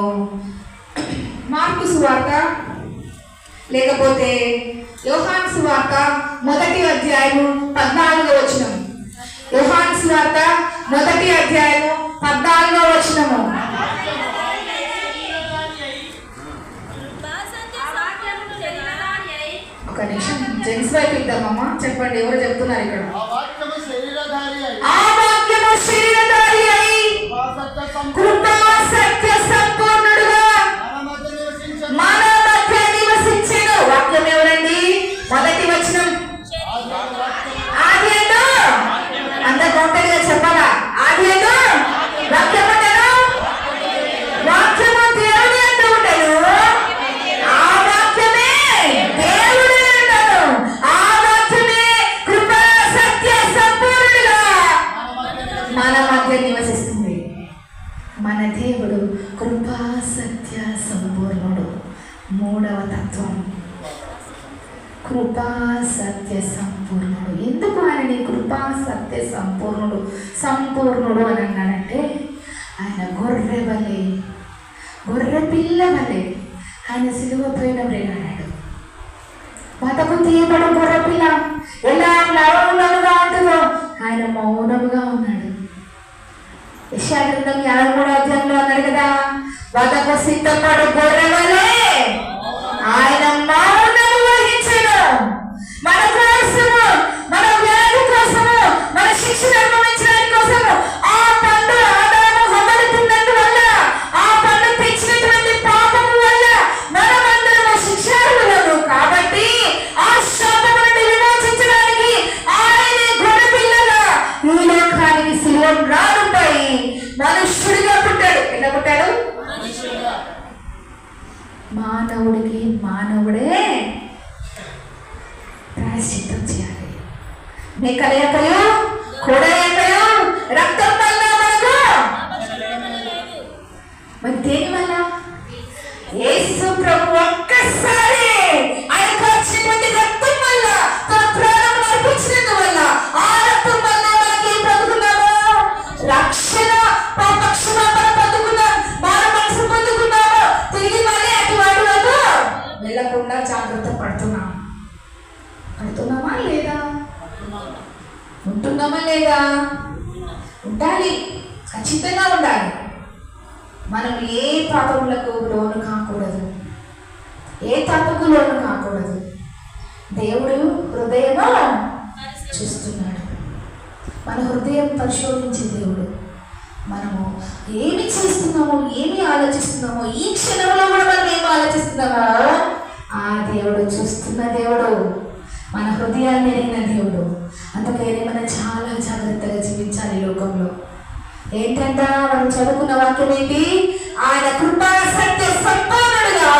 మార్కు సువార్త లేకపోతే యోహాను సువార్త 1వ అధ్యాయము 14వ వచనం. యోహాను సువార్త 1వ అధ్యాయము 14వ వచనము. ఒక నిమిషం జెంట్స్ వైపు ఇద్దామమ్మా. చెప్పండి, ఎవరు చెప్తున్నారు ఇక్కడ? ఆ వాక్యము శరీరధారి అయి కృపా సత్య సంపూర్ణుడుగా మన మధ్య నివసించెను. వాక్యం ఎవరండి? 1వ వచనం. ఆదియందు అందరు ఒంటరిగా చెప్పాలా? ఆదియందు వాక్యం ఉండెను, వాక్యము దేవుని యందు ఉండెను, ఆ వాక్యమే దేవుడు ఉండెను, ఆ వాక్యమే కృపా సత్య సంపూర్ణుడుగా మన మధ్య నివసిస్తుంది. మన దేవుడు కృపా సత్య సంపూర్ణుడు. 3వ తత్వం, కృపా సత్య సంపూర్ణుడు. ఎందుకు ఆయనని కృపా సత్య సంపూర్ణుడు సంపూర్ణుడు అని అన్నాడంటే, ఆయన గొర్రె వలె, గొర్రె పిల్ల వలె ఆయన సిలువ పైన వేలాడాడు. బతకు తీయబడు గొర్రె పిల్ల ఎలా లవణులుగా ఉంటుందో ఆయన మౌనముగా ఉన్నాడు. యెషయా గ్రంథం 53వ అధ్యాయంలో అన్నాడు కదా, బతకు సిద్ధపడు గొర్రె వలె ఆయన మౌనము వహించెను. మన కోసము, మన వ్యాధి కోసము, మన శిక్షణ అనుభవించడానికి కోసము ఆ పండు ఆదాము హవ్వలు తిన్నందువల్ల, ఆ పండు తెచ్చినటువంటి పాపము వల్ల మనమందరము శిక్షార్హులము. కాబట్టి ఆ శాపము నుండి విమోచించడానికి ఆయనే గొర్రె పిల్లగా ఈ లోకానికి సిలువ రానుపై మనుష్యుడిగా పుట్టాడు. ఎలా పుట్టాడు? మానవుడికి మానవుడే ప్రాయశ్చిత్తం చేయాలి. మేకల యొక్కయు కోడ యొక్కయు రక్తం వల్ల మనకు, మరి దేని వల్ల? యేసు ప్రభు ఒక్కసారి ఆయన వచ్చినటువంటి రక్తం వల్ల, తన ప్రాణం అర్పించినందువల్ల, ఆ రక్తం వల్ల మనకి పొందుకున్నాము రక్షణ, పాపక్షమాపణ పొందుకున్నాం, మాన మనసు పొందుకున్నాము. తిరిగి మళ్ళీ అటు వాటి వల్ల వెళ్ళకుండా జాగ్రత్త పడుతున్నామా లేదా? ఉంటున్నామా లేదా? ఉండాలి, ఖచ్చితంగా ఉండాలి. మనం ఏ పాపములకు లోను కాకూడదు, ఏ తప్పుకు లోను కాకూడదు. దేవుడు హృదయమా చూస్తున్నాడు. మన హృదయం పరిశోధించే దేవుడు. మనము ఏమి చేస్తున్నామో, ఏమి ఆలోచిస్తున్నామో, ఈ క్షణంలో కూడా మనం ఏమి ఆలోచిస్తున్నామో ఆ దేవుడు చూస్తున్న దేవుడు, మన హృదయాన్ని ఎరిగిన దేవుడు. అందుకని మనం చాలా జాగ్రత్తగా జీవించాలి ఈ లోకంలో. ఏంటంట మనం చదువుకున్న వాక్యం ఏంటి? ఆయన కృపా సత్య సంపూర్ణుడుగా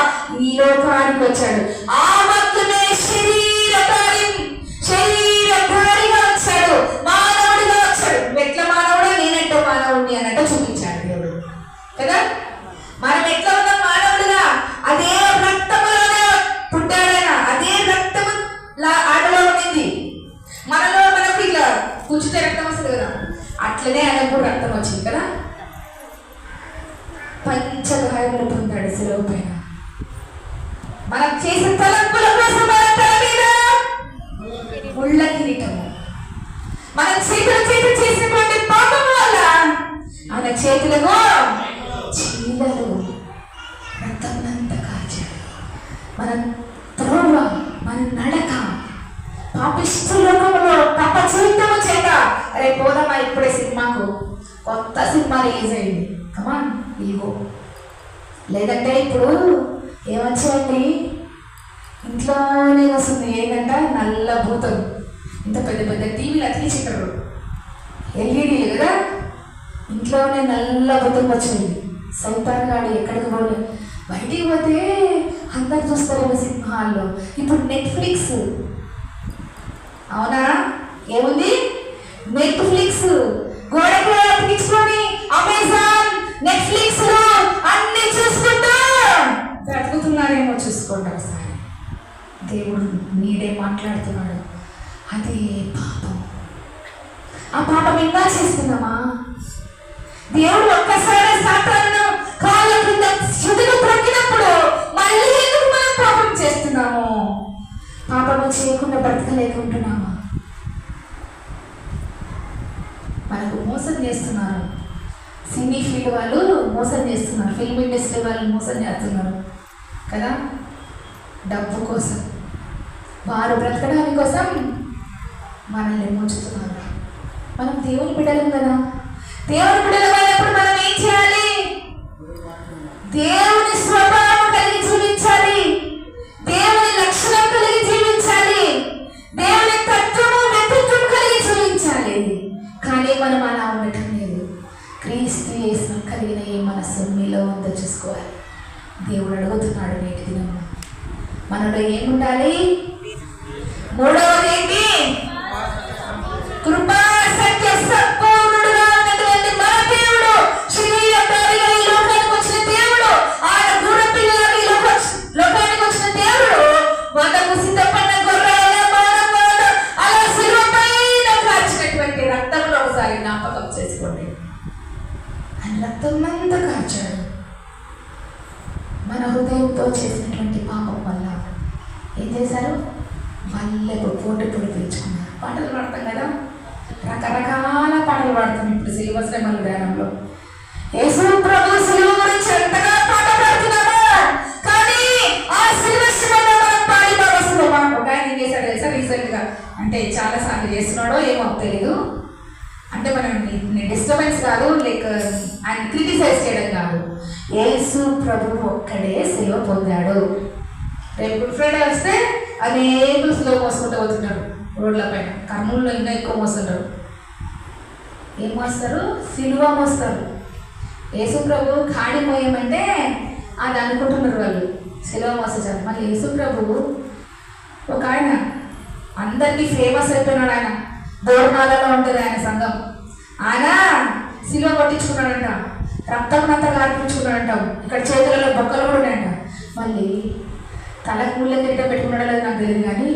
ఈ లోకానికి వచ్చాడు. ఆ వాక్యమే శరీరధారిగా వచ్చాడు, మానవుడిగా వచ్చాడు. ఎట్లా మానవుడు? నేనెంటో మానవుడిని అన్నట్టు చూపించాడు దేవుడు కదా. మనం ఎట్లా ఉన్నాం మానవుడిగా? అదే రక్తములోనే పుట్టాడైనా, అదే రక్తము ఆటలో ఉండింది మనలో. మనకు ఇట్లా కూర్చుంటే రక్తం వస్తుంది కదా, అట్లనే ఆయనకు రక్తం వచ్చింది కదా. పంచగాయములు పొందాడు శిలువ పైన. మనం చేసిన తలంపుల కోసం మన తల మీద ముళ్ళ కిరీటము, మన చేతులు చేసినటువంటి పాపం వల్ల ఆయన చేతులకు చీలలు, రక్తమునంతా కాచాడు. మన త్రోవ, మన నడక పాపిష్టి లోకంలో పాప జీవితము చేత. అరే పోదామా ఇప్పుడే సినిమాకు, కొత్త కొత్త సినిమా రిలీజ్ అయింది, కమాన్ ఈగో. లేదంటే ఇప్పుడు ఏమొచ్చాయండి, ఇంట్లోనే వస్తుంది ఏంటంట, నల్ల భూతం. ఇంత పెద్ద పెద్ద టీవీలు అతికించారు, ఎల్ఈడీలు కదా, ఇంట్లోనే నల్ల భూతం వచ్చింది. సైతాన్ గాడు ఎక్కడికి పోలేదు, బయటికి పోతే అందరు చూస్తారేమో సినిమా హాల్లో. ఇప్పుడు నెట్ఫ్లిక్స్, అవునా, ఏముంది నెట్ఫ్లిక్స్, గోడకు అతికించుకొని అమెజాన్ నెట్ఫ్లిక్స్ లో అన్ని చూసుకుంటూ బ్రతుకుతున్నారేమో. చూసుకోండి ఒకసారి, దేవుడు నీడే మాట్లాడుతున్నాడు. అదే పాపం. ఆ పాపం ఇంకా చేస్తున్నామా? దేవుడు ఒక్కసారి సాతాను కాళ్ళ కింద శుద్ధిని త్రొక్కినప్పుడు మళ్ళీ ఎందుకు మనం పాపం చేస్తున్నాము? పాపము చేయకుండా బ్రతకలేకుంటున్నామా? మనకు మోసం చేస్తున్నారు, సినీ ఫీల్డ్ వాళ్ళు మోసం చేస్తున్నారు, ఫిల్మ్ ఇండస్ట్రీ వాళ్ళు మోసం చేస్తున్నారు కదా, డబ్బు కోసం, వారు బ్రతకడానికి కోసం మనల్ని మోచుతున్నారు. మనం దేవుని బిడ్డలం కదా, దేవుని బిడ్డలమైనప్పుడు మనం ఏం చేయాలి? దేవుని స్వభావం కలిగి జీవించాలి, దేవుని లక్షణం కలిగి జీవించాలి, దేవుని తత్వము వ్యక్తిత్వం కలిగి జీవించాలి. కానీ మనం అలా ఉండటం లేదు. క్రీస్తు యేసును కలిగిన ఈ మనస్సు మీలో ఉందో చూసుకోవాలి. దేవుడు అడుగుతున్నాడు నేటి దినం మనలో ఏముండాలి? మూడవది ఏంటి? కృపా సత్య సంపూర్ణుడుగా ఉన్నటువంటి మన దేవుడు, శరీరధారిగా ఈ లోకానికి వచ్చిన దేవుడు, ఆయన గూఢ పిల్లలకు ఈ లోకానికి వచ్చిన దేవుడు, వదకు సిద్ధపడిన గొర్రెల మానవాడు అలా శిలువ పైన కార్చినటువంటి రక్తంలో ఒకసారి జ్ఞాపకం చేసుకోండి. ఆయన రక్తం అంతా కార్చాడు. మన హృదయంతో చేసినటువంటి పాపం వల్ల ఏం చేశారు? మల్లెకు పోటీ పిలుచుకున్నారు. పాటలు పాడతాం కదా, రకరకాల పాటలు పాడతాం. ఇప్పుడు సిలువ శ్రమల ధ్యానంలో యేసు ప్రభు సిలువ గురించి ఎంతగా పాట పాడుతున్నామా, కానీ ఆ సిలువ శ్రమలో మనం పాడి వస్తున్నామా? ఒక ఆయన ఏం చేశాడు తెలుసా రీసెంట్ గా, అంటే చాలా సార్లు చేస్తున్నాడో ఏమో తెలియదు, అంటే మనం డిస్టర్బెన్స్ కాదు, లైక్ ఆయన క్రిటిసైజ్ చేయడం కాదు, యేసు ప్రభు ఒక్కడే సిలువ పొందాడు. రేపు గుడ్ ఫ్రైడే వస్తే అనేకులు సిలువ మోసుకుంటూ పోతుంటారు రోడ్ల పైన. కర్నూలులో ఇంకా ఎక్కువ మోస్తుంటారు. ఏం మోస్తారు? సిలువ మోస్తారు. యేసు ప్రభు ఖాళీ మోయమంటే అది అనుకుంటున్నారు వాళ్ళు, సిలువ మోస్తారు. మళ్ళీ యేసు ప్రభు ఒక ఆయన అందరికీ ఫేమస్ అయిపోయినాడు. ఆయన దూరణాలలో ఉంటుంది ఆయన సంఘం. ఆయన సిలువ కొట్టించుకున్నాడంట, రక్తం అంతా కార్పించుకున్నాడంటాం. ఇక్కడ చేతులలో బొక్కలు కూడా ఉన్నాయంట. మళ్ళీ తలకు ముళ్ళ తిట్ట పెట్టుకున్నాడో లేదు నాకు తెలియదు, కానీ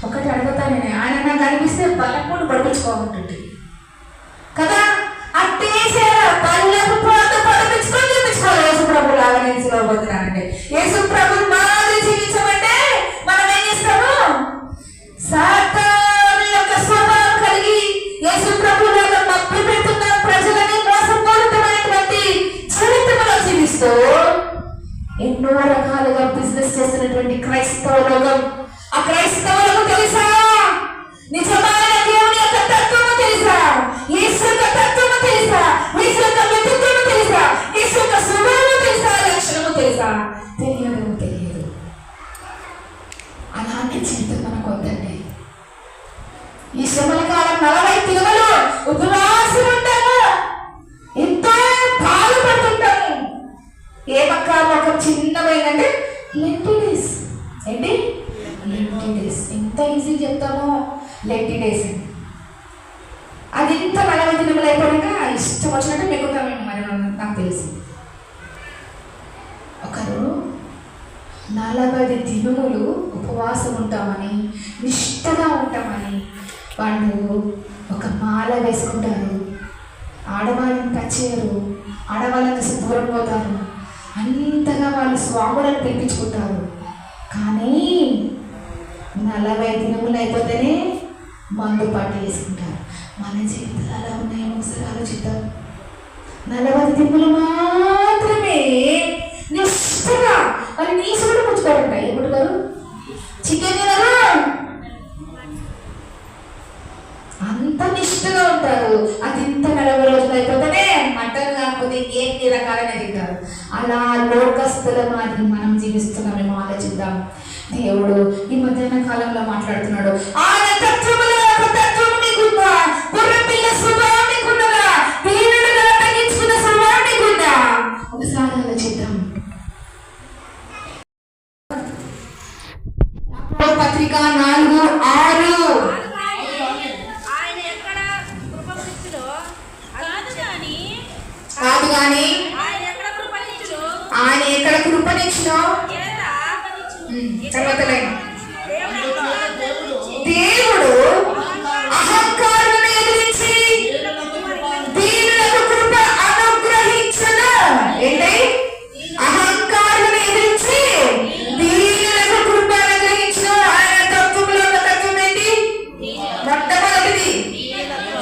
ఒకటి అడుగుతా నేను, ఆయన నాకు అనిపిస్తే బలపూలు పడిపించుకోమంటుంది కదా, అట్టేసారా పళ్ళకు పోత పడిపించుకొని చూపించుకోవాలి. యేసు ప్రభు లాగా నేను సిలువబోతున్నానంటే, యేసు ప్రభు మాది జీవించమంటే మనం ఏం చేస్తాము? సాతాను యొక్క స్వభావం కలిగి యేసు ప్రభు లాగా మప్పి పెడుతున్న ప్రజలని మోసపూరితమైనటువంటి జీవితంలో జీవిస్తూ ఎన్నో రకాలుగా బిజినెస్ చేస్తున్నటువంటి క్రైస్తవ లోకం. ఆ క్రైస్తవులకు తెలుసా నిజమైన దేవుని యొక్క తత్వము? తెలుసా యేసు యొక్క తత్వము? తెలుసా యేసు యొక్క వ్యక్తిత్వము? తెలుసా యేసు యొక్క స్వభావము? తెలుసా లక్షణము? తెలుసా? తెలియదు. అలాంటి జీవితం మనకు వద్దండి. ఈ శ్రమల కాలం 40 దినములు ఉపవాసం ఉంటాము, ఎంతో బాధపడుతుంటాము. ఏ పక్క ఒక చిన్నమైందంటే లెంటి డేస్. ఏంటి లెంటి డేస్? ఎంత ఈజీ చెప్తామో లెంటి డేస్. అది ఇంత 40 దినములు అయిపోయాక ఇష్టం వచ్చినట్టు పెరుగుతామేమో మరి నాకు తెలిసి. ఒకరు 40 దినములు ఉపవాసం ఉంటామని, నిష్టగా ఉంటామని వాళ్ళు ఒక మాల వేసుకుంటారు. ఆడవాళ్ళని టచ్ చేయరు, ఆడవాళ్ళని దూరం పోతారు, అంతగా వాళ్ళు స్వాములను పిలిపించుకుంటారు. కానీ 40 దినములు అయిపోతేనే మందు పాటు వేసుకుంటారు. మన జీవితాలు అలా ఉన్నాయేమో ఒకసారి ఆలోచిద్దాం. 40 దినములు మాత్రమే నిష్టగా వాళ్ళు నీసు కూడా పుచ్చుకోరుంటాయి. ఎప్పుడు గారు చికెన్ తినరు, అంత నిష్ట నిష్ఠగా ఉంటారు. అది ఇంత 40 రోజులు అయిపోతేనే మటన్ కాకపోతే ఎన్ని రకాలైన తింటారు. అలా లోకస్తుల మాదిరి మనం జీవిస్తున్నామేమో ఆలోచిద్దాం. దేవుడు ఈ మధ్యాహ్న కాలంలో మాట్లాడుతున్నాడు. ఆయన తత్వములో ఒక తత్వం నీకుందా? గొర్రెపిల్ల స్వభావం నీకున్నదా? దీనుడుగా తగ్గించుకున్న స్వభావం నీకుందా? ఒకసారి ఆలోచిద్దాం. పత్రిక 4:6 కాదు కానీ ఆయన ఎక్కడ కృపనిచ్చినో తర్వాత దేవుడు అహంకారులను ఎదిరించి దీనులకు కృప అనుగ్రహించును. ఏంటి? అహంకారులను ఎదిరించి దీనులకు కృప అనుగ్రహించును. ఆయన తత్వంలో ఉన్న తత్వం ఏంటి? మొట్టమొదటిది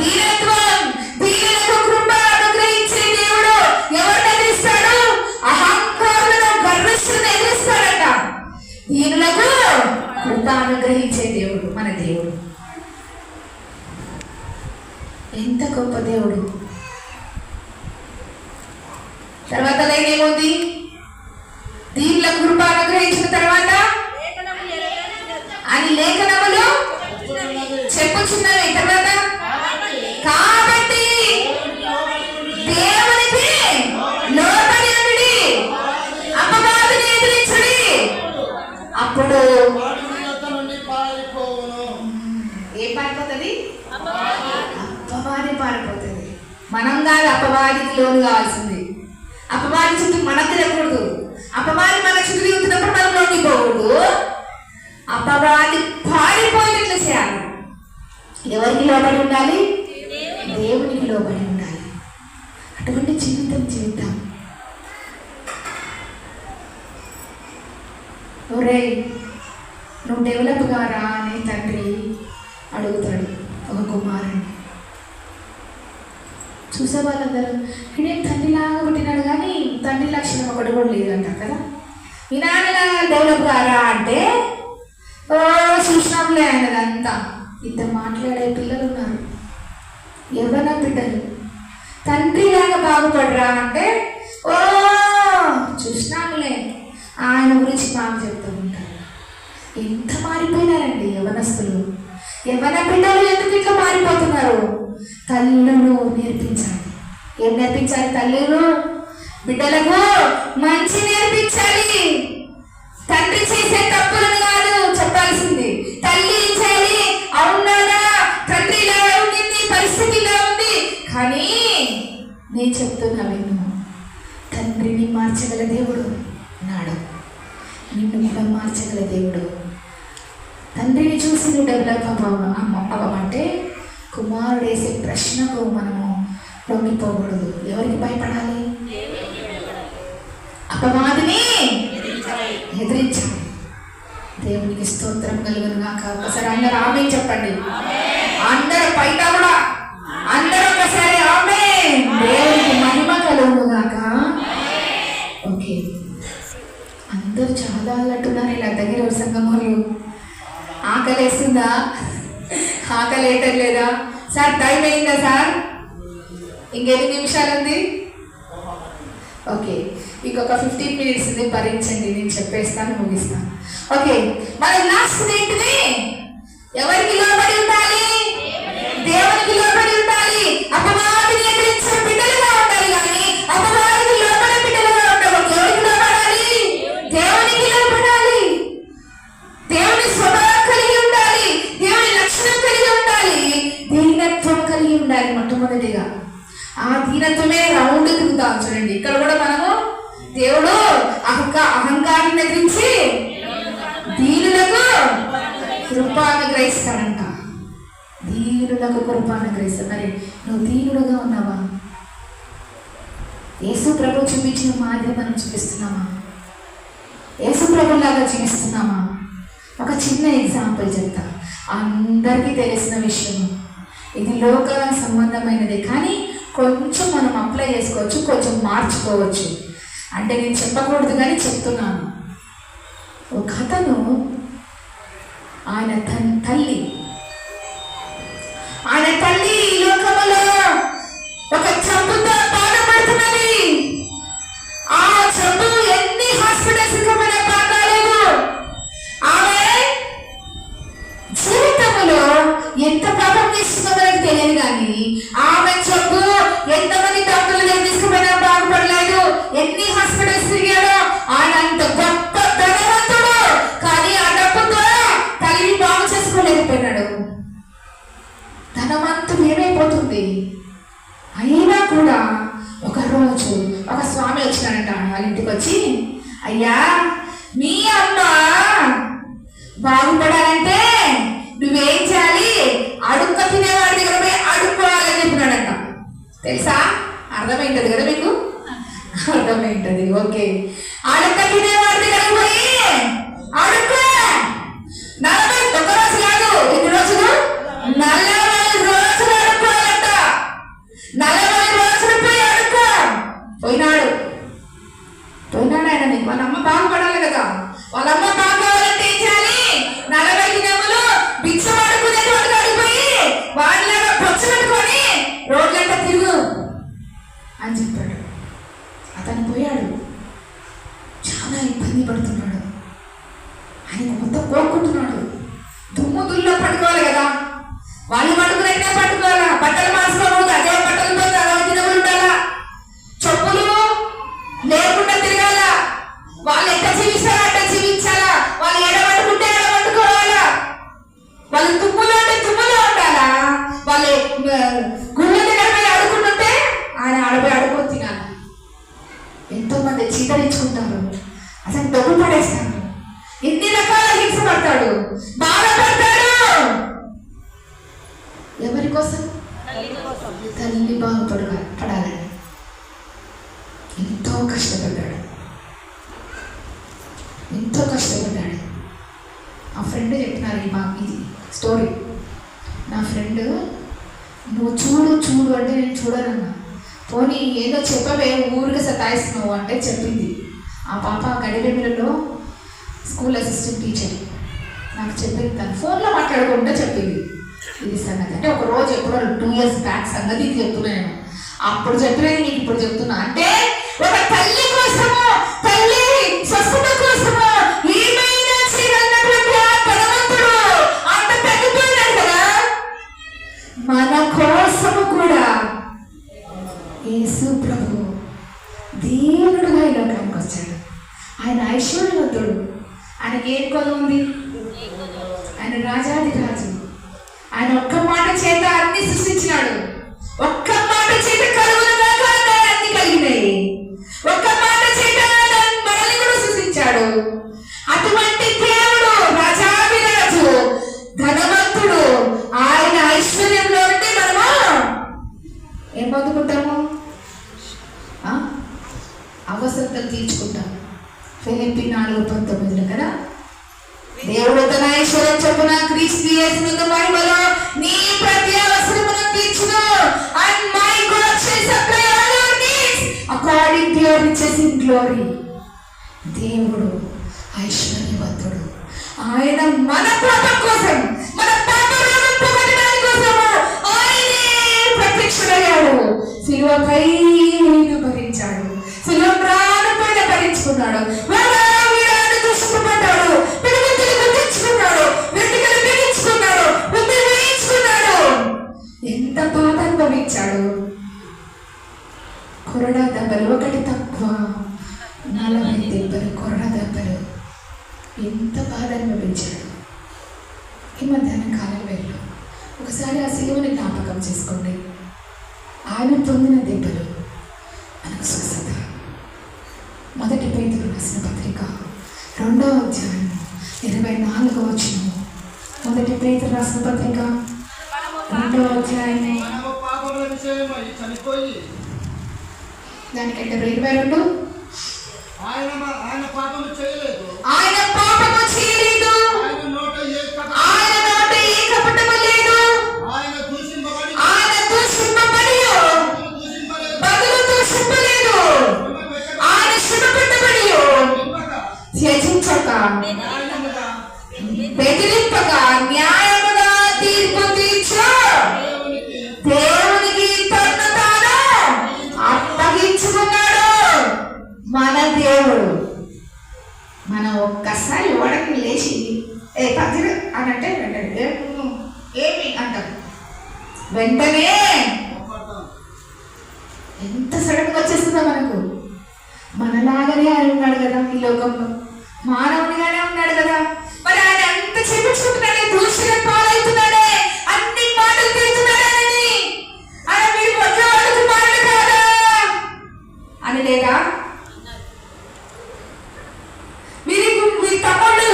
దీనత్వం. దీనులకు కృప అనుగ్రహించే దేవుడు ఎవరిని ఎదిరిస్తాడు? అహంకారులను గర్విష్ఠులను ఎదిరిస్తాడట. దీనులకు కృప అనుగ్రహించే దేవుడు మన దేవుడు. ఎంత గొప్ప దేవుడు. తర్వాత ఏముంది? దీనులకు కృప అనుగ్రహించిన తర్వాత అని లేఖనములు చెప్పుచున్నవి. తర్వాత కాబట్టి దేవునికి లోబడి ఉండుడి, అపవాదిని ఎదిరించుడి, అప్పుడు ఏ పారిపోతుంది? అపవాది పారిపోతుంది. మనం కాదు అపవాదికి లోను కావాల్సింది. అపవాది చుట్టూ మనం తిరగకూడదు. అపవాది మన చుట్టూ తిరుగుతున్నప్పుడు మనం లొంగిపోకూడదు. అపవాది పారిపోయినట్లు చేయాలి. ఎవరికి లోబడి ఉండాలి? దేవునికి లోబడి ఉండాలి. అటువంటి జీవితం జీవితం. ఒరే నువ్వు డెవలప్ గారా అని తండ్రి అడుగుతాడు ఒక కుమారుని. చూసే వాళ్ళందరూ ఇదే తండ్రిలాగా పుట్టినాడు కానీ తండ్రి లక్షణం ఒకటి కూడా లేదంట కదా. మీ నాన్నలాగా డెవలప్ గారా అంటే ఓ చూసినాంలే ఆయనదంతా. ఇద్దరు మాట్లాడే పిల్లలు ఉన్నారు, యవ్వన బిడ్డలు. తండ్రిలాగా బాగుపడరా అంటే ఓ చూసినాంలే ఆయన గురించి మాకు చెప్తూ ఉంటారు. ఎంత మారిపోయినారండి యవ్వనస్తులు. యవ్వన బిడ్డలు ఎందుకు ఇట్లా మారిపోతున్నారు? తల్లులు నేర్పించాలి. ఏం నేర్పించాలి? తల్లులు బిడ్డలకు మంచి నేర్పించాలి. తండ్రి చేసే తప్పులను కాదు చెప్పాల్సింది. తల్లి ఏం చేయాలి? అవునా తండ్రి ఇలా ఉంది, పరిస్థితి ఇలా ఉంది, కానీ నేను చెప్తున్నా విను. తండ్రిని మార్చగల దేవుడు నాడు, నిన్ను కూడా మార్చగల దేవుడు. తండ్రిని చూసి నువ్వు డెవలప్ అవ్వమంటే కుమారుడు వేసే ప్రశ్నకు మనము లొంగిపోకూడదు. ఎవరికి భయపడాలి? అపవాదిని ఎదిరించాలి. దేవునికి స్తోత్రం కలుగును గాక. ఒకసారి అందరూ ఆమేన్ చెప్పండి. అందరూ బయట కూడా అందరూ ఒకసారి ఆమేన్. దేవునికి మహిమ కలుగును గాక. ఓకే, అందరూ చాలా అన్నట్టున్నారు ఇలా దగ్గర సంగములు. ఆకలేస్తుందా? ఆకలి వేయటం లేదా? సార్ టైం అయిందా సార్? ఇంకెన్ని నిమిషాలు ఉంది? ఓకే, ఇంకొక 15 minutes ఉంది, భరించండి, నేను చెప్పేస్తాను, ముగిస్తాను. ఓకే, మన లాస్ట్ ఏంటిది? ఎవరికి లోబడి ఉండాలి? దేవునికి లోబడి ఉండాలి. అపవాదిని ఎదిరించే బిడ్డలుగా ఉండాలి కానీ అపవాదికి లోబడే బిడ్డలుగా ఉండకూడదు. ఎవరికి లోబడాలి? దేవునికి లోబడాలి. దేవుని స్వభావం కలిగి ఉండాలి. దేవుని లక్షణం కలిగి ఉండాలి. దీనత్వం కలిగి ఉండాలి. మొట్టమొదటిగా ఆ దీనత్వమే రౌండ్ తిరుగుతాం. చూడండి, ఇక్కడ కూడా మనము దేవుడు అహంకారాన్ని ఎదిరించి దీనులకు కృప అనుగ్రహిస్తాడంట. దీనులకు కృప అనుగ్రహిస్తాడు. మరి నువ్వు దీనుడుగా ఉన్నావా? యేసు ప్రభు చూపించిన మాదిరి మనం చూపిస్తున్నామా? యేసు ప్రభులాగా జీవిస్తున్నామా? ఒక చిన్న ఎగ్జాంపుల్ చెప్తా. అందరికీ తెలిసిన విషయం, ఇది లోక సంబంధమైనది కానీ కొంచెం మనం అప్లై చేసుకోవచ్చు, కొంచెం మార్చుకోవచ్చు. అంటే నేను చెప్పకూడదు కానీ చెప్తున్నాను. ఒక అతను ఆయన తల్లి ఈ లోక జబ్బుతో బాధపడుతున్నది. ఆ జబ్బు ఎన్ని హాస్పిటల్స్ బాగాలేదు. ఆమె జీవితంలో ఎంత పాపం చేస్తుందో మనకు తెలియదు, కానీ ఆమె జబ్బు ఎంతమంది డాక్టర్ల దగ్గర తీసుకుపోయినా బాగుపడలేదు. ఎన్ని హాస్పిటల్స్ తిరిగాడో. ఆయన అంత గొప్ప ధనవంతుడు, కానీ ఆ డబ్బుతో తల్లిని బాగు చేసుకోలేకపోయినాడు. ధనవంతుడు ఏమైపోతుంది. అయినా కూడా ఒక రోజు ఒక స్వామి వచ్చినాడంట వాళ్ళ ఇంటికి వచ్చి, అయ్యా మీ అమ్మ బాగుపడాలంటే నువ్వేం చేయాలి, అడుక్క తినేవాడి దగ్గర పోయి అడుక్కోవాలని చెప్పినాడంట. తెలుసా? అర్థమైంటది కదా మీకు? అర్థమైంటది. ఓకే, అడుక్క తినేవాడి దగ్గర పోయి అడుక్కో. 41 రోజు కాదు, ఎన్ని రోజులు? 40 రోజులు అడుక్కోవాలంట. 40 రోజులు పోయి అడుక్కో. పోయినాడు. ఆయన నీకు వాళ్ళ అమ్మ బాగుపడాలి కదా. వాళ్ళ అమ్మ బాగుపడాలంటే ఏం చేయాలి? 40 దినములు భిక్షం అడుక్కునేటువంటి అడిగిపోయి వాళ్ళగా పచ్చ పెట్టుకొని రోడ్లంట తిరుగు అని చెప్పాడు. అతను పోయాడు. చాలా ఇబ్బంది పడుతున్నాడు. ఆయన మొత్తం కోరుకుంటున్నాడు. దుమ్ము దుల్లో పట్టుకోవాలి కదా. వాళ్ళు పట్టుకునైనా పట్టుకోవాలా. బట్టలు మార్చుకోకూడదు. అదే బట్టలతో 40 దినములు ఉండాలా. చెప్పులు లేకుండా తిరగాల. వాళ్ళు ఎట్ట జీవిస్తారా అట్ట జీవించాలా. వాళ్ళు ఎడబట్టుకుంటే ఎడబట్టుకోవాలా. వాళ్ళు తుమ్ములో అంటే తుమ్ములో ఉండాలా. వాళ్ళు గుళ్ళ దగ్గర పోయి ఆడుకుంటుంటే ఆయన ఆడపోయి ఆడుకొని తినాలి. ఎంతో మంది చీకరించుకుంటారు, అసలు డబ్బు పడేస్తారు. ఎన్ని రకాల హింస పడతాడు, బాధపడతాడు. ఎవరి కోసం? తల్లి బాగుపడాలని ఎంతో కష్టపడ్డాడు. ఆ ఫ్రెండ్ చెప్పినారు ఇది స్టోరీ. నా ఫ్రెండ్, నువ్వు చూడు అంటే నేను చూడనన్నా. పోనీ ఏదో చెప్పవే, ఊరికి సతాయిస్తున్నావు అంటే చెప్పింది. ఆ పాప గడిబెమిలలో స్కూల్ అసిస్టెంట్ టీచర్. నాకు చెప్పింది, తను ఫోన్లో మాట్లాడుకుంటే చెప్పింది ఇది సంగతి. అంటే ఒక రోజు ఎప్పుడో 2 years బ్యాక్ సంగతి ఇది చెప్తున్నాను. అప్పుడు చెప్పినది నీకు ఇప్పుడు చెప్తున్నా. అంటే ఒక తల్లి కోసము, తల్లి స్వస్థత కోసము ఏమైనా చేయగలిగినటువంటి ఆ ధనవంతుడు అంత తగ్గిపోయినాడు కదా. మన కోసము కూడా యేసు ప్రభు దేవుడుగా ఈ లోకానికి వచ్చాడు. ఆయన ఐశ్వర్యవంతుడు. ఆయనకి ఏం కొలు ఉంది? ఆయన రాజాది రాజు. ఆయన ఒక్క మాట చేత అన్ని సృష్టించినాడు. ఒక్క మాట చేత కలుగునుగాక అన్ని కలిగినాయి. ఒక్క మాట చేత మనల్ని కూడా సృష్టించాడు. అటువంటి దేవుడు, రాజాభిరాజు, ధనవంతుడు, ఆయన ఐశ్వర్యంలో ఉంటే మనము ఏం పొందుకుంటాము? అవసరతలు తీర్చుకుంటాం. ఫిలిప్పీ 4:19 కదా. దేవుడు తన ఐశ్వర్యం చొప్పున క్రీస్తు యేసునందు మహిమలో నీ ప్రతి అవసరమును తీర్చును. And my God shall supply all your needs according to your riches in glory. దేవుడు ఐశ్వర్యవంతుడు. ఆయన మన పాపం కోసం, మన పాపలను పోగొట్టడానికి కోసము ఆయనే ప్రత్యక్షమయ్యాడు. శిలువపై భరించాడు. శిలువ ప్రాణపైన భరించుకున్నాడు. దుఃఖపడ్డాడు, పిడుగులు గుర్తించుకున్నాడు, వెంట్రుకలు బిగించుకున్నాడు, బుద్ధి వేయించుకున్నాడు. ఎంత బాధ అనుభవించాడు. కొరడా దెబ్బలు, ఒకటి తక్కువ 40 దెబ్బలు, కొరడా దెబ్బలు. ఎంత బాధ అనుభవించాడు. ఈ మధ్యాహ్నం కాలం వేళలో ఒకసారి ఆ సిలువని జ్ఞాపకం చేసుకోండి. ఆయన పొందిన దెబ్బలు మనకు స్వస్థత. 1 పేతురు రాసిన పత్రిక 2వ అధ్యాయం 24వ వచనం. 1 పేతురు రాసిన పత్రిక 2వ అధ్యాయం దానికంటే 22. ఆయన పాపము చేయలేదు. ఆయన నోట ఏ కపటము లేదు. ఆయన దూషింపబడి బదులు దూషింపలేదు. ఆయన శ్రమపెట్టబడి త్యజించక బెదిరింపక న్యాయముగా తీర్పు తీర్చు. దేవునికి తన్ను తాను అజరు అని అంటే వెంటనే ఏమి అంటాం, వెంటనే ఎంత సడన్గా వచ్చేస్తుందో మనకు. మనలాగానే ఆయన ఉన్నాడు కదా ఈ లోకంలో, మానవునిగానే ఉన్నాడు కదా. మరి ఆయన ఎంత చేపించుకుంటున్నాడే, దూషణ పాలవుతున్నాడే, అన్ని మాటలు తిరుగుతున్నాడని ఆయన మీరు పొద్దువాళ్ళకు మాటలు కాదా అని లేదా? మీ తమ్ముళ్ళు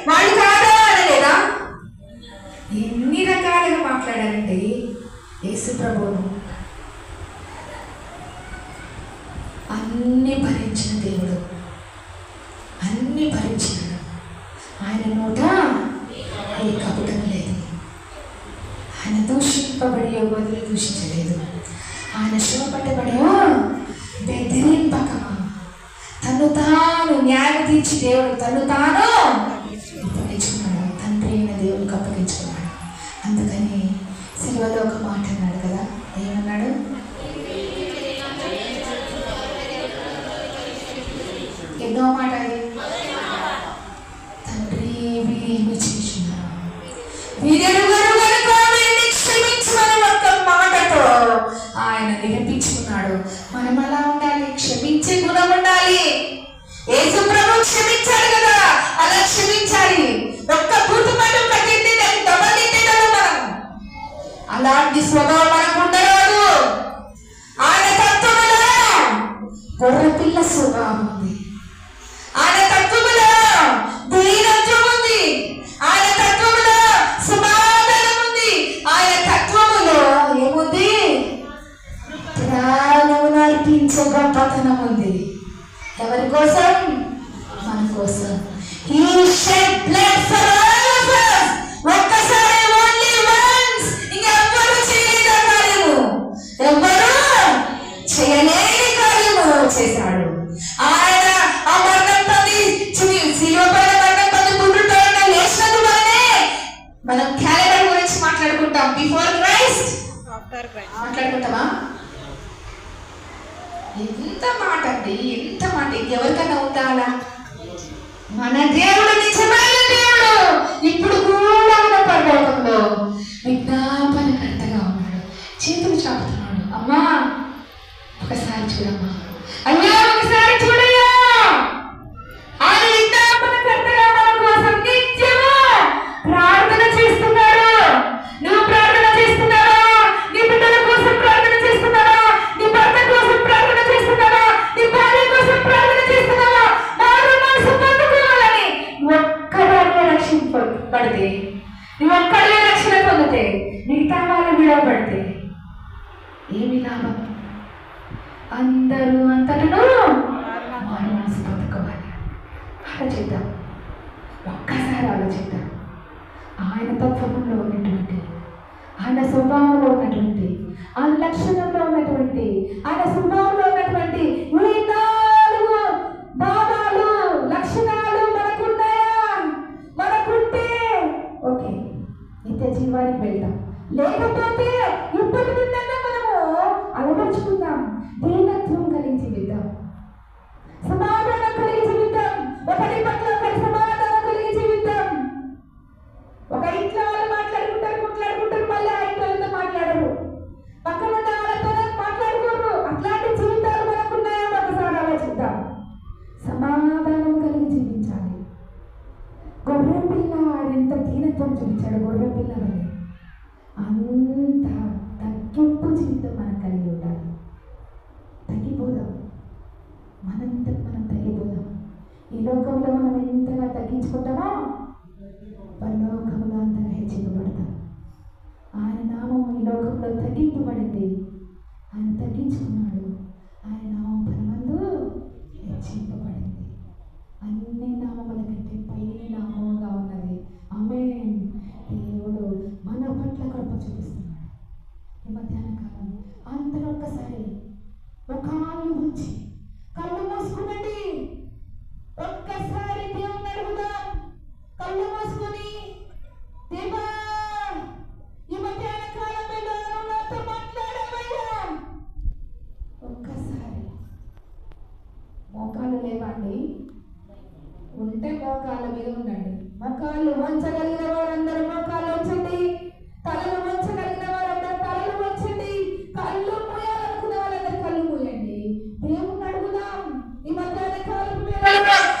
వాళ్ళు కాదా అని లేదా? ఎన్ని రకాలుగా మాట్లాడారంటే యేసు ప్రభువును అన్ని భరించిన దేవుడు, అన్ని భరించినాడు. ఆయన నోట ఏ కపటం లేదు. ఆయన దూషింపబడి ఎవరిని దూషించలేదు. ఆయన శ్రమపట్టబడి బెదిరింపక తను తాను న్యాయం తీర్చి దేవుడు తను తాను అప్పగించుకున్నాడు, తండ్రి అయిన దేవుడికి అప్పగించుకున్నాడు. అందుకని సిలువలో ఒక మాట అన్నాడు కదా, ఏమన్నాడు? ఎన్నో మాట అది, తండ్రి వీరేమి చేసినా క్షమించమని ఒక్క మాటతో ఆయన వినిపించుకున్నాడు. మనం అలా ఉండాలి, క్షమించే గుణం ఉండాలి. యేసు ప్రభు క్షమించాలి కదా, అలా క్షమించాలి. ఒక్క పూర్తి మాట కట్టింది దెబ్బతింటేదాము మనం. అలాంటి స్వభావం మనకు ఉండరాదు. ఆయన తత్వములో గొర్రెపిల్ల స్వభావం ఉంది, ఆయన తత్వములో ధీరత్వం ఉంది, ఆయన తత్వములో సమాధానం ఉంది, ఆయన తత్వములో ఏముంది? ప్రాణమును అర్పించే గొప్పతనం ఉంది. ఎవరి కోసం? మన కోసం. He shed blood for all of us. ఒక్కసారి only once. ఇంకెవ్వరు చేయలేని కార్యము, ఎవ్వరు చేయలేని కార్యము చేశాడు ఆయన. ఆ మరణం పొంది శిలువ పైన మరణం పొంది పుట్టుతో లేచినందు వల్లనే మనం క్యాలెండర్ గురించి మాట్లాడుకుంటాం. బిఫోర్ క్రైస్ట్, ఆఫ్టర్ క్రైస్ట్ మాట్లాడుకుంటామా? ఎంత మాట అండి, ఎంత మాట. ఇంకెవరికైనా ఉండాలా? మన దేవుడు నిజమైన దేవుడు. ఇప్పుడు కూడా మన పరలోకంలో విజ్ఞాపనకర్తగా ఉన్నాడు. చేతులు చాపుతున్నాడు. అమ్మా ఒకసారి చూడమ్మా, అయ్యా ఒకసారి చూడయ్యా. ఆయన విజ్ఞాపనకర్తగా మన కోసం నిత్యము ప్రార్థన చేస్తున్నాడు. నువ్వు ప్రార్థన చేస్తున్నావా? నీ బిడ్డల కోసం ప్రార్థన చేస్తున్నావా? నీ భర్త కోసం ప్రార్థన చేస్తున్నావా? నీ భార్య కోసం ప్రార్థన చేస్తున్నావా? మారు మనసు పొందుకోవాలని ఒక్కదానివే రక్షింపబడితే, నువ్వు ఒక్కడే రక్షణ పొందితే, మిగతా వాళ్ళు విడవబడితే ఏమి లాభం? అందరూ అంతటను మారు మనసు పొందుకోవాలి. ఆలోచిద్దాం, ఒక్కసారి ఆలోచిద్దాం. ఆయన తత్వంలో ఉన్నటువంటి, ఆయన స్వభావంలో ఉన్నటువంటి, ఆయన లక్షణంలో ఉన్నటువంటి, ఆయన స్వభావంలో ఉన్నటువంటి ఈ 4 భావాలు, లక్షణాలు మనకున్నాయా? మనకుంటే ఓకే, నిత్య జీవానికి వెళ్తాం. లేకపోతే ఇప్పటి నుండి మనము అలవర్చుకుందాం. దీనత్వం కలిగి జీవిద్దాం, సమాధానం కలిగి జీవిద్దాం, ఒకరి పట్ల ఒకరి సమాధానం కలిగి జీవిద్దాం. ఒక ఇంట్లో వాళ్ళు మాట్లాడుకుంటారు, మళ్ళీ ఆ ఇంట్లో మాట్లాడరు, పక్కన ఉన్న వాళ్ళతో మాట్లాడుకోరు. అట్లాంటి జీవితాలు మనకున్నాయో ఒకసారి ఆలోచిద్దాం. సమాధానం కలిగి జీవించాలి. గొర్రె పిల్ల ఎంత దీనత్వం చూపించాడు. గొర్రె పిల్ల వల్ల అంత తగ్గింపు జీవితం మనం కలిగి ఉండాలి. తగ్గిపోదాం, మనంతకు మనం తగ్గిపోదాం. ఈ లోకంలో మనం ఎంతగా తగ్గించుకుంటామో పరలోకంలో అంతగా హెచ్చింపబడతాం. ఆయన నామం ఈ లోకంలో తగ్గింపబడింది, ఆయన తగ్గించుకున్నాడు. ఆయన నామం పరమందు హెచ్చింపబడింది. అన్ని నామముల కంటే పై నామముగా ఉన్నది. ఆమేన్. దేవుడు మన పట్ల కృప చూపిస్తున్నాడు. ఈ మధ్యాహ్న కాలం అందరూ ఒక్కసారి కాళ్ళు ఉంచి కళ్ళు మూసుకునండి. ఒక్కసారి దేవుని అడుగుదాం. కళ్ళు మూసుకొని, దేవా ఈ మధ్యాహ్న కాలంలో నాతో మాట్లాడవయ్యా. ఒక్కసారి మోకాలు లేవండి, ఉంటే మోకాళ్ళ మీద ఉండండి. మోకాళ్ళు వంచగలిగిన వారందరూ మోకాళ్ళు వంచండి. తలలు వంచగలిగిన వారందరూ తలలు వంచండి. కళ్ళు మూయాలనుకున్న వాళ్ళందరూ కళ్ళు మూయండి. దేవుణ్ణి అడుగుదాం. ఈ మధ్యాహ్న కాలపు వేళలో